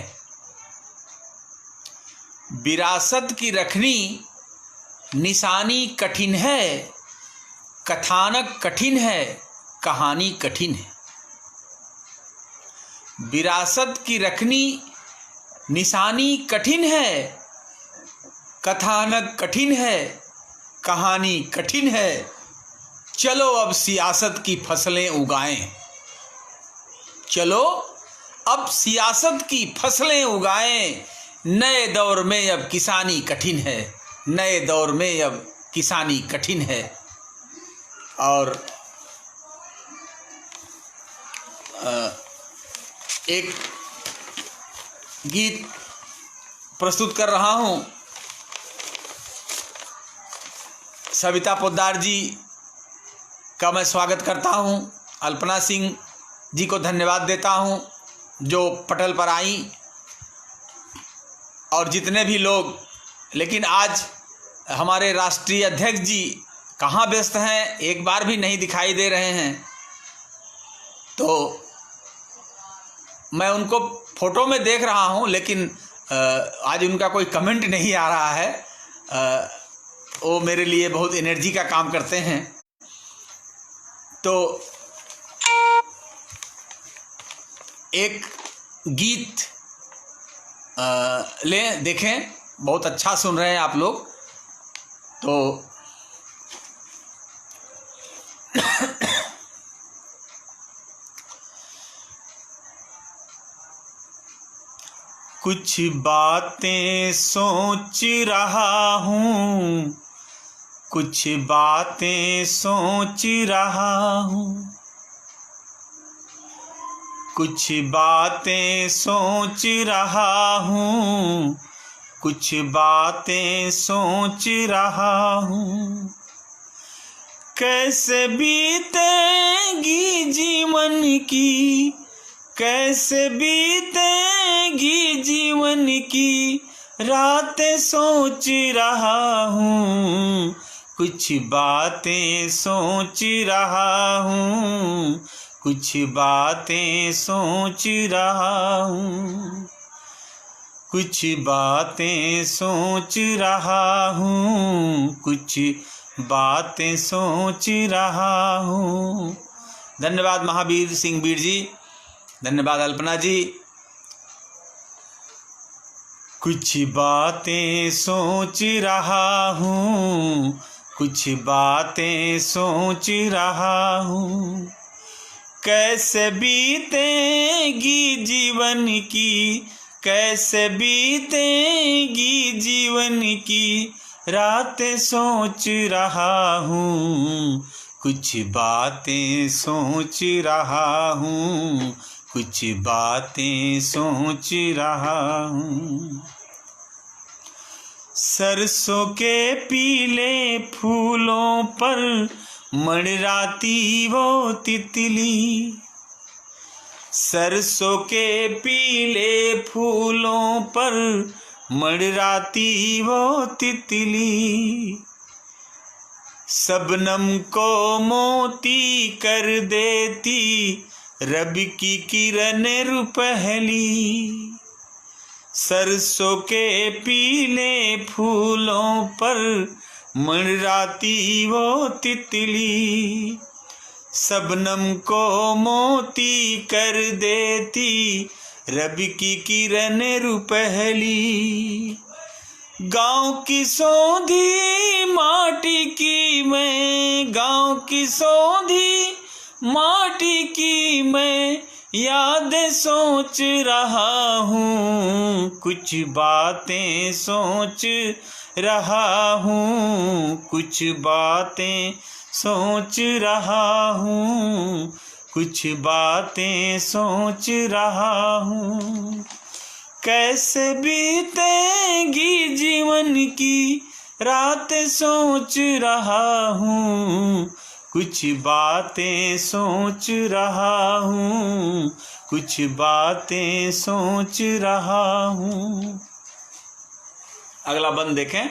A: विरासत की रखनी निशानी कठिन है, कथानक कठिन है, कहानी कठिन है। विरासत की रखनी निशानी कठिन है, कथानक कठिन है, कहानी कठिन है। चलो अब सियासत की फसलें उगाएं। चलो अब सियासत की फसलें उगाएं। नए दौर में अब किसानी कठिन है। नए दौर में अब किसानी कठिन है। और एक गीत प्रस्तुत कर रहा हूँ। सविता पोद्दार जी का मैं स्वागत करता हूँ। अल्पना सिंह जी को धन्यवाद देता हूँ जो पटल पर आई, और जितने भी लोग। लेकिन आज हमारे राष्ट्रीय अध्यक्ष जी कहाँ व्यस्त हैं, एक बार भी नहीं दिखाई दे रहे हैं। तो मैं उनको फोटो में देख रहा हूँ, लेकिन आज उनका कोई कमेंट नहीं आ रहा है। वो मेरे लिए बहुत एनर्जी का काम करते हैं। तो एक गीत लें, देखें, बहुत अच्छा सुन रहे हैं आप लोग। तो कुछ बातें सोच रहा हूँ, कुछ बातें सोच रहा हूँ, कुछ बातें सोच रहा हूँ, कुछ बातें सोच रहा हूँ। कैसे बीतेगी जीवन की, कैसे बीतेगी जीवन की रातें सोच रहा हूँ। कुछ बातें सोच रहा हूँ, कुछ बातें सोच रहा हूँ, कुछ बातें सोच रहा हूँ, कुछ बातें सोच रहा हूँ। धन्यवाद महावीर सिंह बीर जी, धन्यवाद अल्पना जी। कुछ बातें सोच रहा हूँ, कुछ बातें सोच रहा हूँ। कैसे बीतेगी जीवन की, कैसे बीतेगी जीवन की रातें सोच रहा हूँ। कुछ बातें सोच रहा हूँ, कुछ बातें सोच रहा हूँ। सरसों के पीले फूलों पर मंडराती वो तितली, सरसों के पीले फूलों पर मंडराती वो तितली। शबनम को मोती कर देती रब की किरण रुपहली। सरसों के पीले फूलों पर मंडराती वो तितली। शबनम को मोती कर देती रब की किरण रुपहली। गाँव की सौंधी माटी की मैं, गाँव की सौंधी माटी की मैं याद सोच रहा हूँ। कुछ बातें सोच रहा हूँ, कुछ बातें सोच रहा हूँ, कुछ बातें सोच रहा हूँ। कैसे बीतेगी जीवन की रात सोच रहा हूँ, कुछ बातें सोच रहा हूँ, कुछ बातें सोच रहा हूँ। अगला बंद देखें।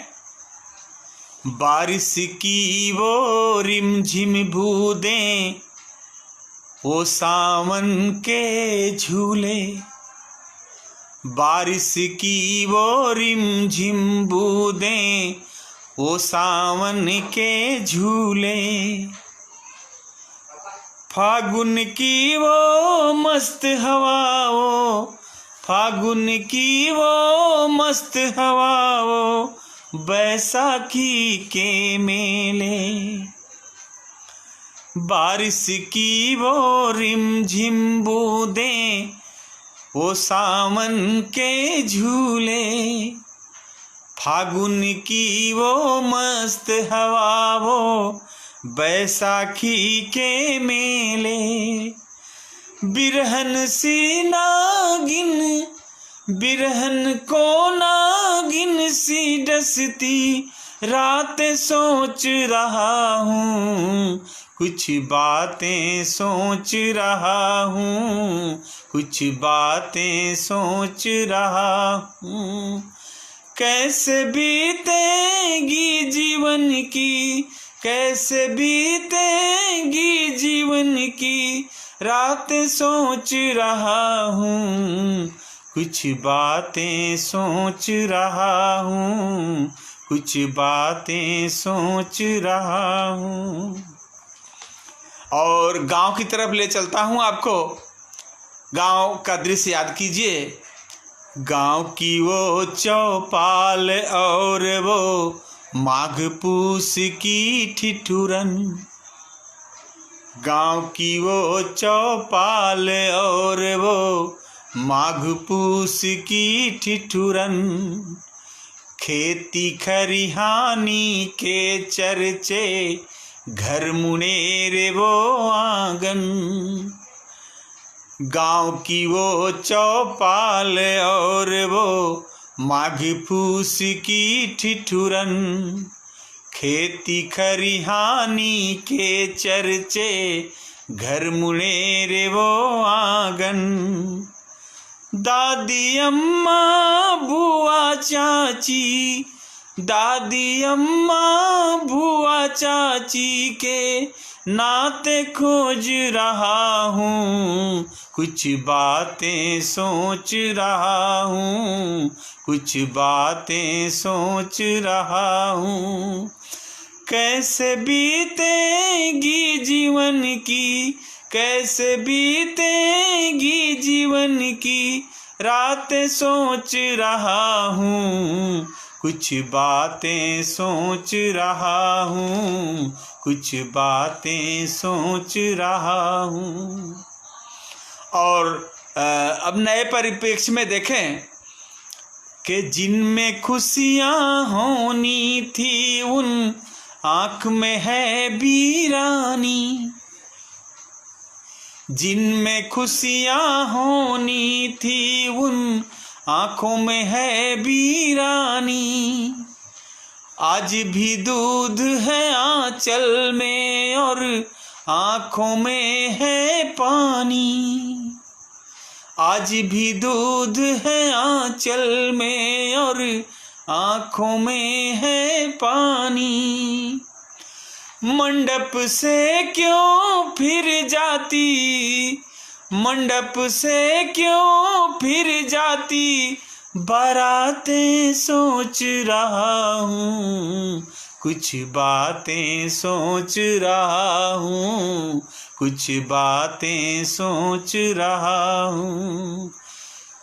A: बारिश की वो रिमझिम बूंदें, वो सावन के झूले, बारिश की वो रिमझिम बूंदें, वो सावन के झूले, फागुन की वो मस्त हवा, वो फागुन की वो मस्त हवा, वो बैसाखी के मेले, बारिश की वो रिमझिम बूंदें, वो सावन के झूले, फागुन की वो मस्त हवा, वो बैसाखी के मेले, बिरहन सी नागिन, बिरहन को नागिन सी डसती रात सोच रहा हूँ, कुछ बातें सोच रहा हूँ, कुछ बातें सोच रहा हूँ। कैसे बीतेगी जीवन की, कैसे बीतेगी जीवन की रात सोच रहा हूँ, कुछ बातें सोच रहा हूँ, कुछ बातें सोच रहा हूँ। और गांव की तरफ ले चलता हूँ आपको। गांव का दृश्य याद कीजिए। गांव की वो चौपाल और वो माघ पूस की ठिठुरन, गांव की वो चौपाल और वो माघ पूस की ठिठुरन, खेती खरिहानी के चर्चे, घर मुनेरे वो आंगन, गांव की वो चौपाल और वो माघ पूस की ठिठुरन, खेती खरिहानी के चर्चे, घर मुनेरे वो आंगन, दादी अम्मा बुआ चाची, दादी अम्मा बुआ चाची के नाते खोज रहा हूँ, कुछ बातें सोच रहा हूँ, कुछ बातें सोच रहा हूँ। कैसे बीतेगी जीवन की, कैसे बीतेगी जीवन की रात सोच रहा हूँ, कुछ बातें सोच रहा हूँ, कुछ बातें सोच रहा हूँ। और अब नए परिप्रेक्ष्य में देखें कि जिनमें खुशियाँ होनी थी उन आँख में है वीरानी, जिनमें खुशियाँ होनी थी उन आँखों में है वीरानी, आज भी दूध है आंचल में और आँखों में है पानी, आज भी दूध है आंचल में और आँखों में है पानी। मंडप से क्यों फिर जाती, मंडप से क्यों फिर जाती बारातें सोच रहा हूँ, कुछ बातें सोच रहा हूँ, कुछ बातें सोच रहा हूँ।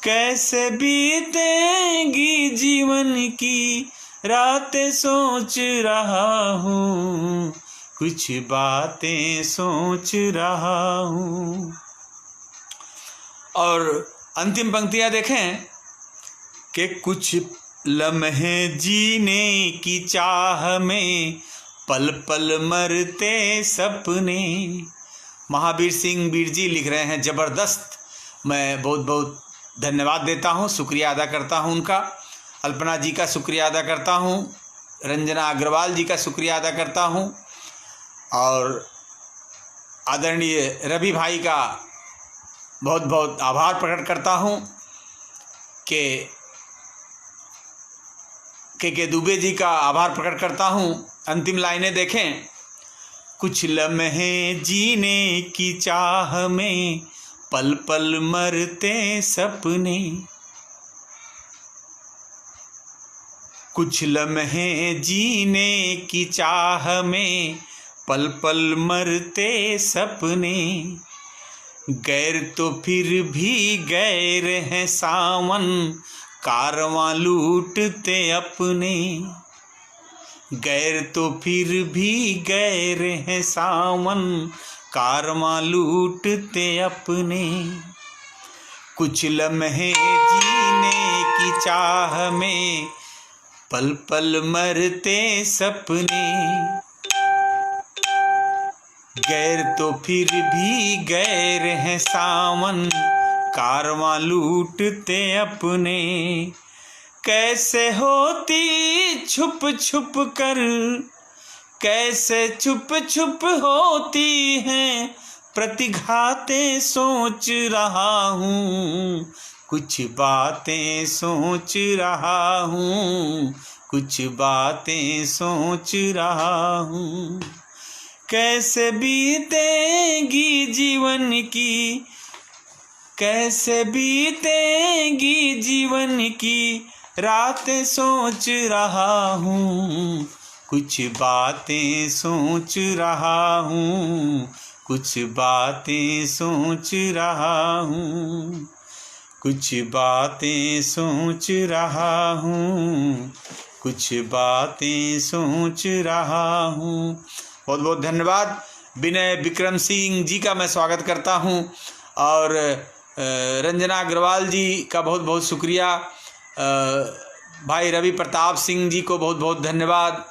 A: कैसे बीतेगी जीवन की रातें सोच रहा हूँ, कुछ बातें सोच रहा हूँ। और अंतिम पंक्तियाँ देखें कि कुछ लम्हे जीने की चाह में पल पल मरते सपने। महावीर सिंह वीर जी लिख रहे हैं, ज़बरदस्त। मैं बहुत बहुत धन्यवाद देता हूँ, शुक्रिया अदा करता हूँ उनका। अल्पना जी का शुक्रिया अदा करता हूँ, रंजना अग्रवाल जी का शुक्रिया अदा करता हूँ और आदरणीय रवि भाई का बहुत बहुत आभार प्रकट करता हूँ कि के दुबे जी का आभार प्रकट करता हूँ। अंतिम लाइनें देखें। कुछ लम्हे जीने की चाह में पल पल मरते सपने, कुछ लम्हे जीने की चाह में पल पल मरते सपने, गैर तो फिर भी गैर हैं सावन कारवां लूटते अपने, गैर तो फिर भी गैर हैं सावन कारवां लूटते अपने, कुछ लम्हे जीने की चाह में पल पल मरते सपने, गैर तो फिर भी गैर हैं सावन कारवां लूटते अपने, कैसे होती छुप छुप कर, कैसे छुप छुप होती हैं प्रतिघातें सोच रहा हूँ, कुछ बातें सोच रहा हूँ, कुछ बातें सोच रहा हूँ, कैसे बीतेगी जीवन की, कैसे बीतेगी जीवन की रातें सोच रहा हूँ, कुछ बातें सोच रहा हूँ, कुछ बातें सोच रहा हूँ, कुछ बातें सोच रहा हूँ, कुछ बातें सोच रहा हूँ। बहुत बहुत धन्यवाद। विनय विक्रम सिंह जी का मैं स्वागत करता हूँ और रंजना अग्रवाल जी का बहुत बहुत शुक्रिया। भाई रवि प्रताप सिंह जी को बहुत बहुत धन्यवाद।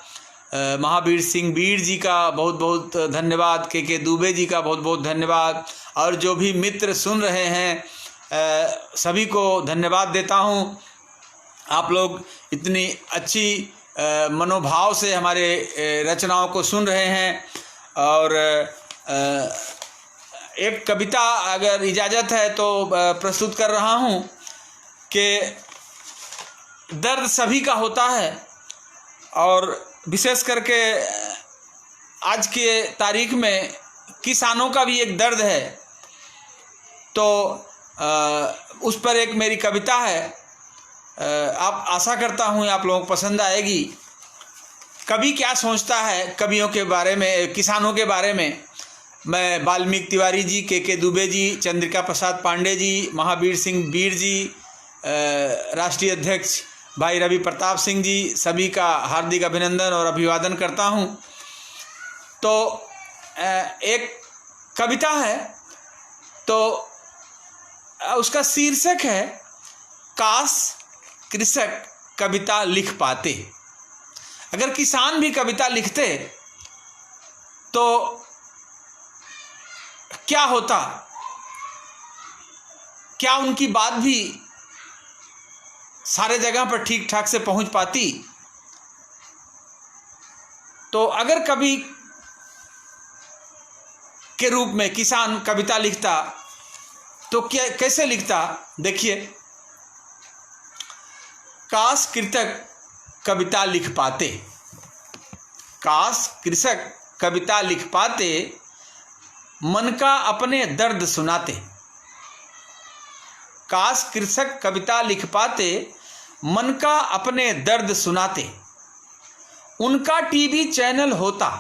A: महावीर सिंह बीड़ जी का बहुत बहुत धन्यवाद। के दुबे जी का बहुत बहुत धन्यवाद। और जो भी मित्र सुन रहे हैं सभी को धन्यवाद देता हूँ। आप लोग इतनी अच्छी मनोभाव से हमारे रचनाओं को सुन रहे हैं। और एक कविता अगर इजाज़त है तो प्रस्तुत कर रहा हूँ कि दर्द सभी का होता है और विशेष करके आज के तारीख में किसानों का भी एक दर्द है। तो उस पर एक मेरी कविता है। आप आशा करता हूँ आप लोगों को पसंद आएगी। कवि क्या सोचता है कवियों के बारे में, किसानों के बारे में। मैं वाल्मीकि तिवारी जी, के दुबे जी, चंद्रिका प्रसाद पांडे जी, महावीर सिंह बीड़ जी, राष्ट्रीय अध्यक्ष भाई रवि प्रताप सिंह जी, सभी का हार्दिक अभिनंदन और अभिवादन करता हूँ। तो एक कविता है, तो उसका शीर्षक है काश कृषक कविता लिख पाते। अगर किसान भी कविता लिखते तो क्या होता, क्या उनकी बात भी सारे जगह पर ठीक ठाक से पहुंच पाती। तो अगर कवि के रूप में किसान कविता लिखता तो क्या कैसे लिखता, देखिए। काश कृषक कविता लिख पाते, काश कृषक कविता लिख पाते, मन का अपने दर्द सुनाते। काश कृषक कविता लिख पाते, मन का अपने दर्द सुनाते। उनका टीवी चैनल होता,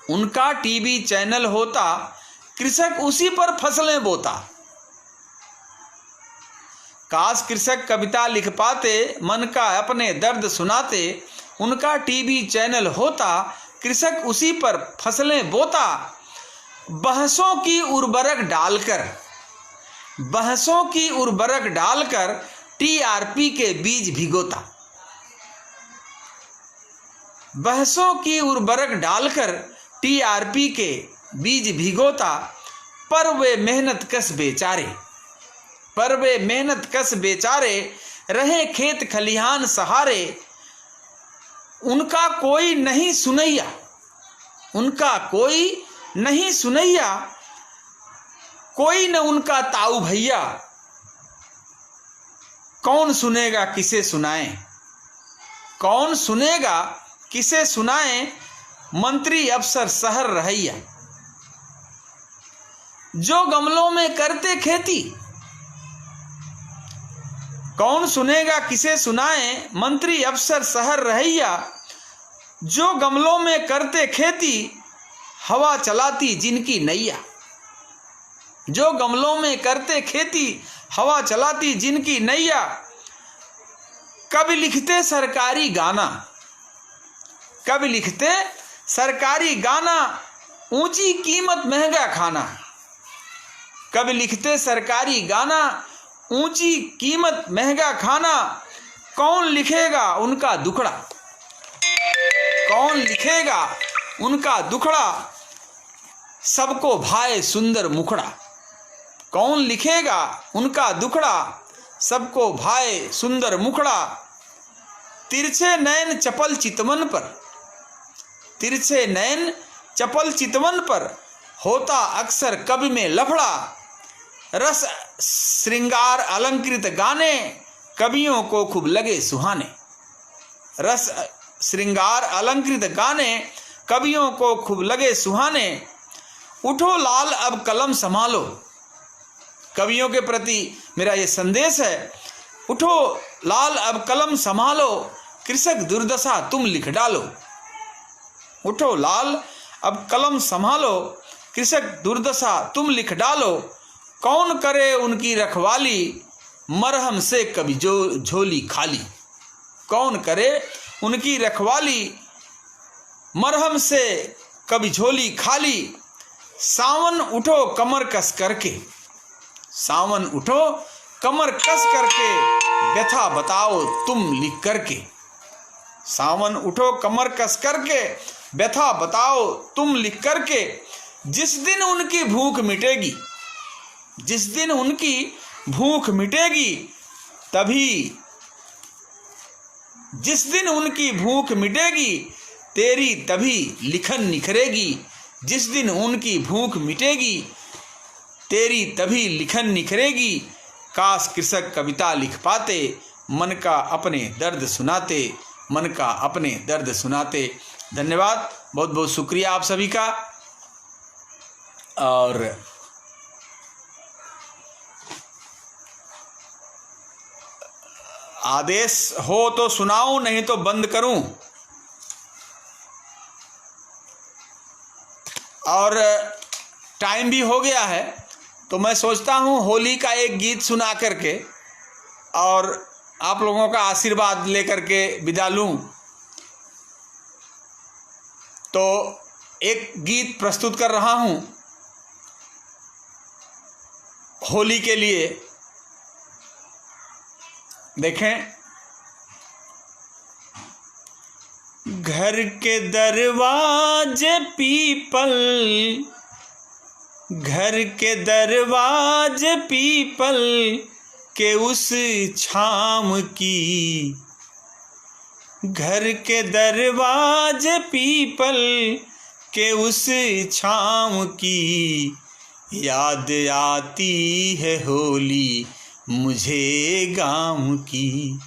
A: उनका टीवी चैनल होता, कृषक उसी पर फसलें बोता। काश कृषक कविता लिख पाते, मन का अपने दर्द सुनाते। उनका टीवी चैनल होता, कृषक उसी पर फसलें बोता। बहसों की उर्वरक डालकर, बहसों की उर्वरक डालकर टीआरपी के बीज भिगोता। बहसों की उर्वरक डालकर टीआरपी के बीज भिगोता। पर वे मेहनत कश बेचारे, पर वे मेहनत कश बेचारे, रहे खेत खलिहान सहारे। उनका कोई नहीं सुनैया, उनका कोई नहीं सुनैया, कोई न उनका ताऊ भैया, कौन सुनेगा किसे सुनाएं, कौन सुनेगा किसे सुनाएं, मंत्री अफसर शहर रहैया। जो गमलों में करते खेती, कौन सुनेगा किसे सुनाएं, मंत्री अफसर शहर रहैया। जो गमलों में करते खेती, हवा चलाती जिनकी नैया। जो गमलों में करते खेती, हवा चलाती जिनकी नैया। कभी लिखते सरकारी गाना, कभी लिखते सरकारी गाना, ऊंची कीमत महंगा खाना। कभी लिखते सरकारी गाना, ऊंची कीमत महंगा खाना। कौन लिखेगा उनका दुखड़ा, कौन लिखेगा उनका दुखड़ा, सबको भाए सुंदर मुखड़ा। कौन लिखेगा उनका दुखड़ा, सबको भाए सुंदर मुखड़ा। तिरछे नैन चपल चितवन पर, तिरछे नैन चपल चितवन पर, होता अक्सर कवि में लफड़ा। रस श्रृंगार अलंकृत गाने, कवियों को खूब लगे सुहाने। रस श्रृंगार अलंकृत गाने, कवियों को खूब लगे सुहाने। उठो लाल अब कलम संभालो, कवियों के प्रति मेरा ये संदेश है। उठो लाल अब कलम संभालो, कृषक दुर्दशा तुम लिख डालो। उठो लाल अब कलम संभालो, कृषक दुर्दशा तुम लिख डालो। कौन करे उनकी रखवाली, मरहम से कभी जो झोली खाली। कौन करे उनकी रखवाली, मरहम से कभी झोली खाली। सावन उठो कमर कस करके, सावन उठो कमर कस करके, व्यथा बताओ तुम लिख करके। सावन उठो कमर कस करके, व्यथा बताओ तुम लिख करके। जिस दिन उनकी भूख मिटेगी, जिस दिन उनकी भूख मिटेगी, तभी जिस दिन उनकी भूख मिटेगी, तेरी तभी लिखन निखरेगी। जिस दिन उनकी भूख मिटेगी, तेरी तभी लिखन निखरेगी। काश कृषक कविता लिख पाते, मन का अपने दर्द सुनाते, मन का अपने दर्द सुनाते। धन्यवाद, बहुत बहुत शुक्रिया आप सभी का। और आदेश हो तो सुनाऊं, नहीं तो बंद करूं। और टाइम भी हो गया है, तो मैं सोचता हूं होली का एक गीत सुना करके और आप लोगों का आशीर्वाद लेकर के विदा लूं। तो एक गीत प्रस्तुत कर रहा हूं होली के लिए। देखें, घर के दरवाजे पीपल, घर के दरवाजे पीपल के उस छाम की। घर के दरवाजे पीपल के उस छाम की। याद आती है होली मुझे गाँव की।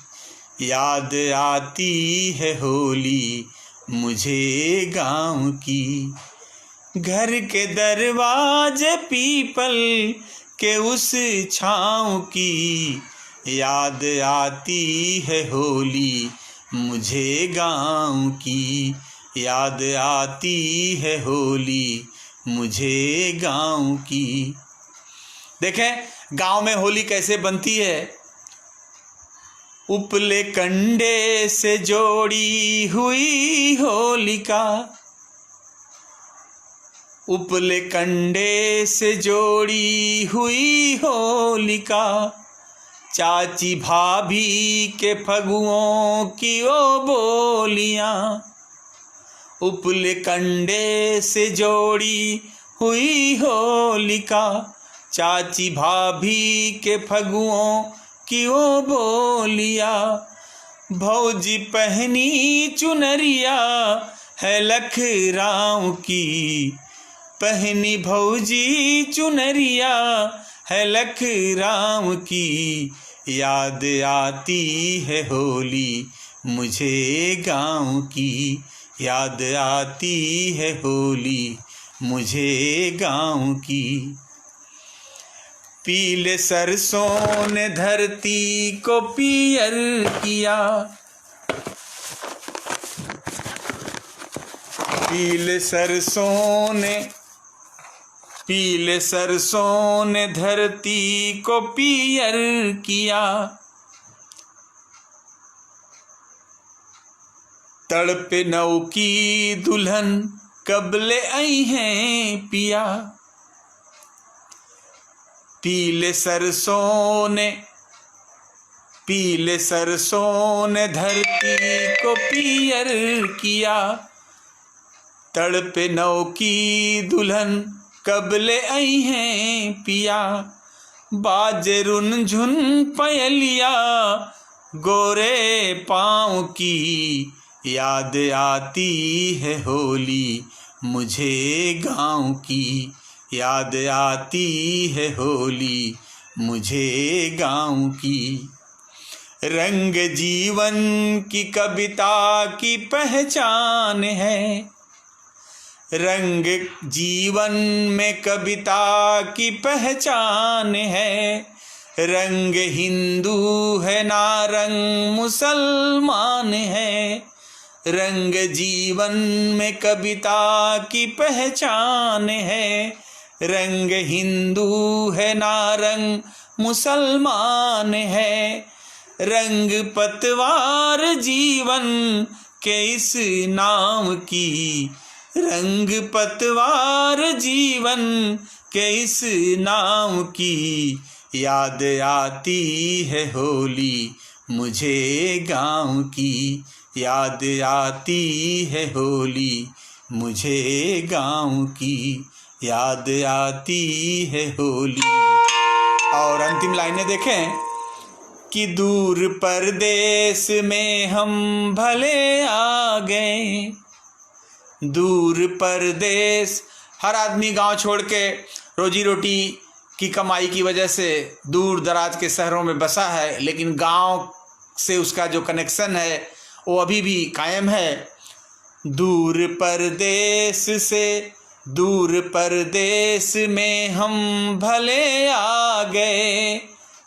A: याद आती है होली मुझे गाँव की। घर के दरवाजे पीपल के उस छाँव की। याद आती है होली मुझे गाँव की। याद आती है होली मुझे गाँव की। देखें गाँव में होली कैसे बनती है। उपले कंडे से जोड़ी हुई होलिका। उपले कंडे से जोड़ी हुई होलिका। चाची भाभी के फगुओं की ओ बोलियां। उपले कंडे से जोड़ी हुई होलिका। चाची भाभी के फगुओं की ओ बोलिया। भौजी पहनी चुनरिया है लखराव की, पहनी भौजी चुनरिया है लखराव की, याद आती है होली मुझे गाँव की, याद आती है होली मुझे गाँव की। पीले सरसों ने धरती को पियर किया, पीले सरसों ने धरती को पियर किया, तड़पे नौ की दुल्हन कब ले आई हैं पिया, पीले सरसों ने धरती को पियर किया, तड़पे नौ की दुल्हन कब ले आई हैं पिया, बाजे रुन झुन पयलिया गोरे पाँव की, याद आती है होली मुझे गाँव की, याद आती है होली मुझे गाँव की। रंग जीवन की कविता की पहचान है, रंग जीवन में कविता की पहचान है, रंग हिंदू है ना रंग मुसलमान है, रंग जीवन में कविता की पहचान है, रंग हिंदू है ना रंग मुसलमान है, रंग पतवार जीवन के इस नाम की, रंग पतवार जीवन के इस नाम की, याद आती है होली मुझे गाँव की, याद आती है होली मुझे गाँव की, याद आती है होली। और अंतिम लाइनें देखें कि दूर परदेश में हम भले आ गए, दूर परदेश, हर आदमी गांव छोड़ के रोजी रोटी की कमाई की वजह से दूर दराज के शहरों में बसा है, लेकिन गांव से उसका जो कनेक्शन है वो अभी भी कायम है। दूर परदेश में हम भले आ गए,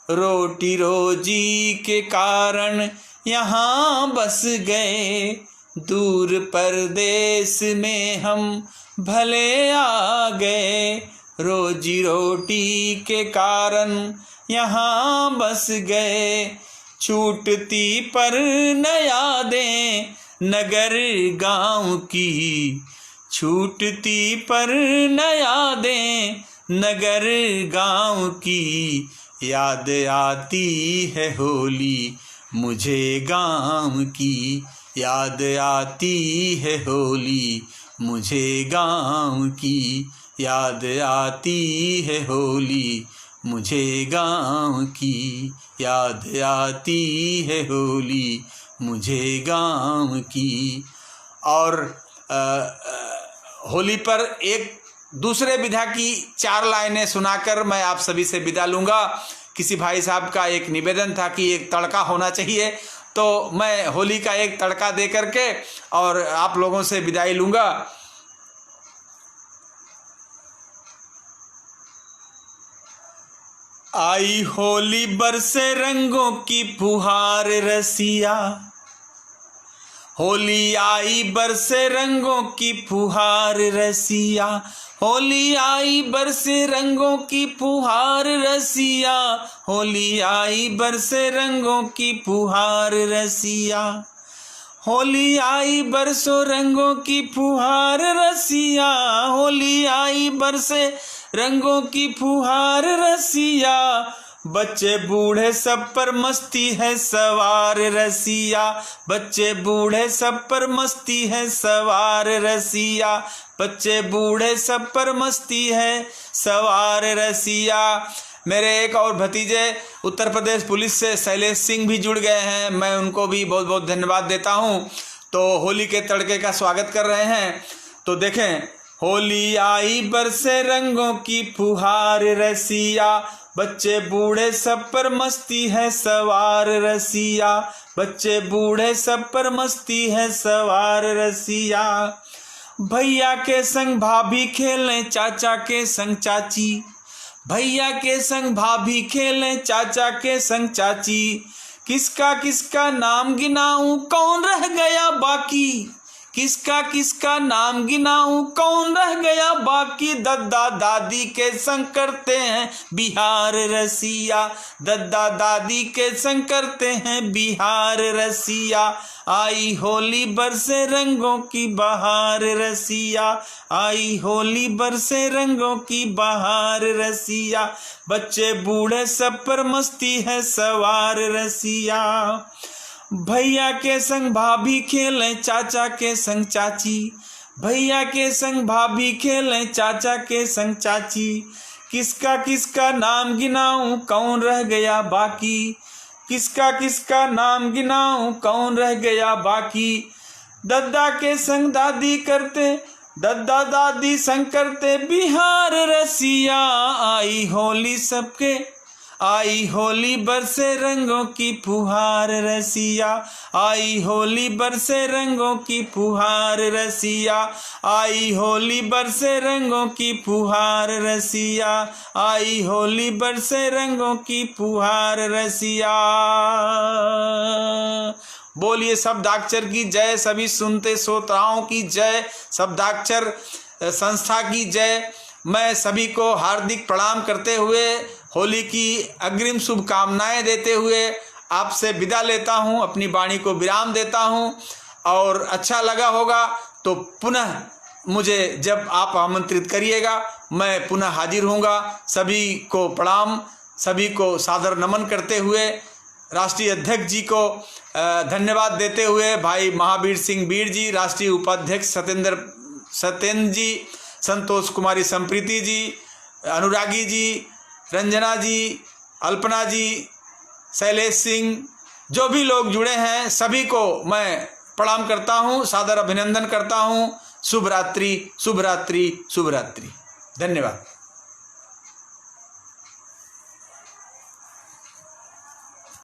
A: रोटी रोजी के कारण यहाँ बस गए, दूर परदेश में हम भले आ गए, रोजी रोटी के कारण यहाँ बस गए, छूटती पर न यादें नगर गाँव की, छूटती पर न यादें नगर गाँव की, याद आती है होली मुझे गाँव की, याद आती है होली मुझे गाँव की, याद आती है होली मुझे गाँव की, याद आती है होली मुझे गाँव की। और होली पर एक दूसरे विधा की 4 लाइनें सुनाकर मैं आप सभी से विदा लूँगा। किसी भाई साहब का एक निवेदन था कि एक तड़का होना चाहिए, तो मैं होली का एक तड़का दे करके और आप लोगों से विदाई लूँगा। आई होली बरसे रंगों की फुहार रसिया, होली आई बरसे रंगों की फुहार रसिया, होली आई बरसे रंगों की फुहार रसिया, होली आई बरसे रंगों की फुहार रसिया, होली आई बरसों रंगों की फुहार रसिया, होली आई बरसे रंगों की फुहार रसिया, बच्चे बूढ़े सब पर मस्ती है सवार रसिया, बच्चे बूढ़े सब पर मस्ती है सवार रसिया, बच्चे बूढ़े सब पर मस्ती है सवार रसिया। मेरे एक और भतीजे उत्तर प्रदेश पुलिस से शैलेश सिंह भी जुड़ गए हैं, मैं उनको भी बहुत बहुत धन्यवाद देता हूं। तो होली के तड़के का स्वागत कर रहे हैं। तो देखें, होली आई बरसे रंगों की फुहार रसिया, बच्चे बूढ़े सब पर मस्ती है सवार रसिया, बच्चे बूढ़े सब पर मस्ती है सवार रसिया। भैया के संग भाभी खेलें चाचा के संग चाची, भैया के संग भाभी खेलें चाचा के संग चाची, किसका किसका नाम गिनाऊं कौन रह गया बाकी, किसका किसका नाम गिनाऊं कौन रह गया बाकी, दद्दा दादी के संग करते हैं बिहार रसिया, दद्दा दादी के संग करते हैं बिहार रसिया। आई होली बरसे रंगों की बहार रसिया, आई होली बरसे रंगों की बहार रसिया, बच्चे बूढ़े सब पर मस्ती है सवार रसिया। भैया के संग भाभी खेलें चाचा के संग चाची, भैया के संग भाभी खेलें चाचा के संग चाची, किसका किसका नाम गिनाऊं कौन रह गया बाकी, किसका किसका नाम गिनाऊं कौन रह गया बाकी। दद्दा के संग दादी करते, दद्दा दादी संग करते बिहार रसिया। आई होली सबके, आई होली बरसे रंगों की फुहार रसिया, आई होली बरसे रंगों की फुहार रसिया, आई होली बरसे रंगों की फुहार रसिया, आई होली बरसे रंगों की फुहार रसिया। बोलिए शब्दाक्षर की जय, सभी सुनते श्रोताओं की जय, शब्दाक्षर संस्था की जय। मैं सभी को हार्दिक प्रणाम करते हुए होली की अग्रिम शुभकामनाएं देते हुए आपसे विदा लेता हूं, अपनी वाणी को विराम देता हूं। और अच्छा लगा होगा तो पुनः मुझे जब आप आमंत्रित करिएगा मैं पुनः हाजिर होऊंगा। सभी को प्रणाम, सभी को सादर नमन करते हुए राष्ट्रीय अध्यक्ष जी को धन्यवाद देते हुए भाई महावीर सिंह बीड़ जी, राष्ट्रीय उपाध्यक्ष सत्येंद्र जी, संतोष कुमारी संप्रीति जी, अनुरागी जी, रंजना जी, अल्पना जी, शैलेश सिंह, जो भी लोग जुड़े हैं सभी को मैं प्रणाम करता हूं, सादर अभिनंदन करता हूं। शुभ रात्रि, शुभ रात्रि, शुभ रात्रि। धन्यवाद।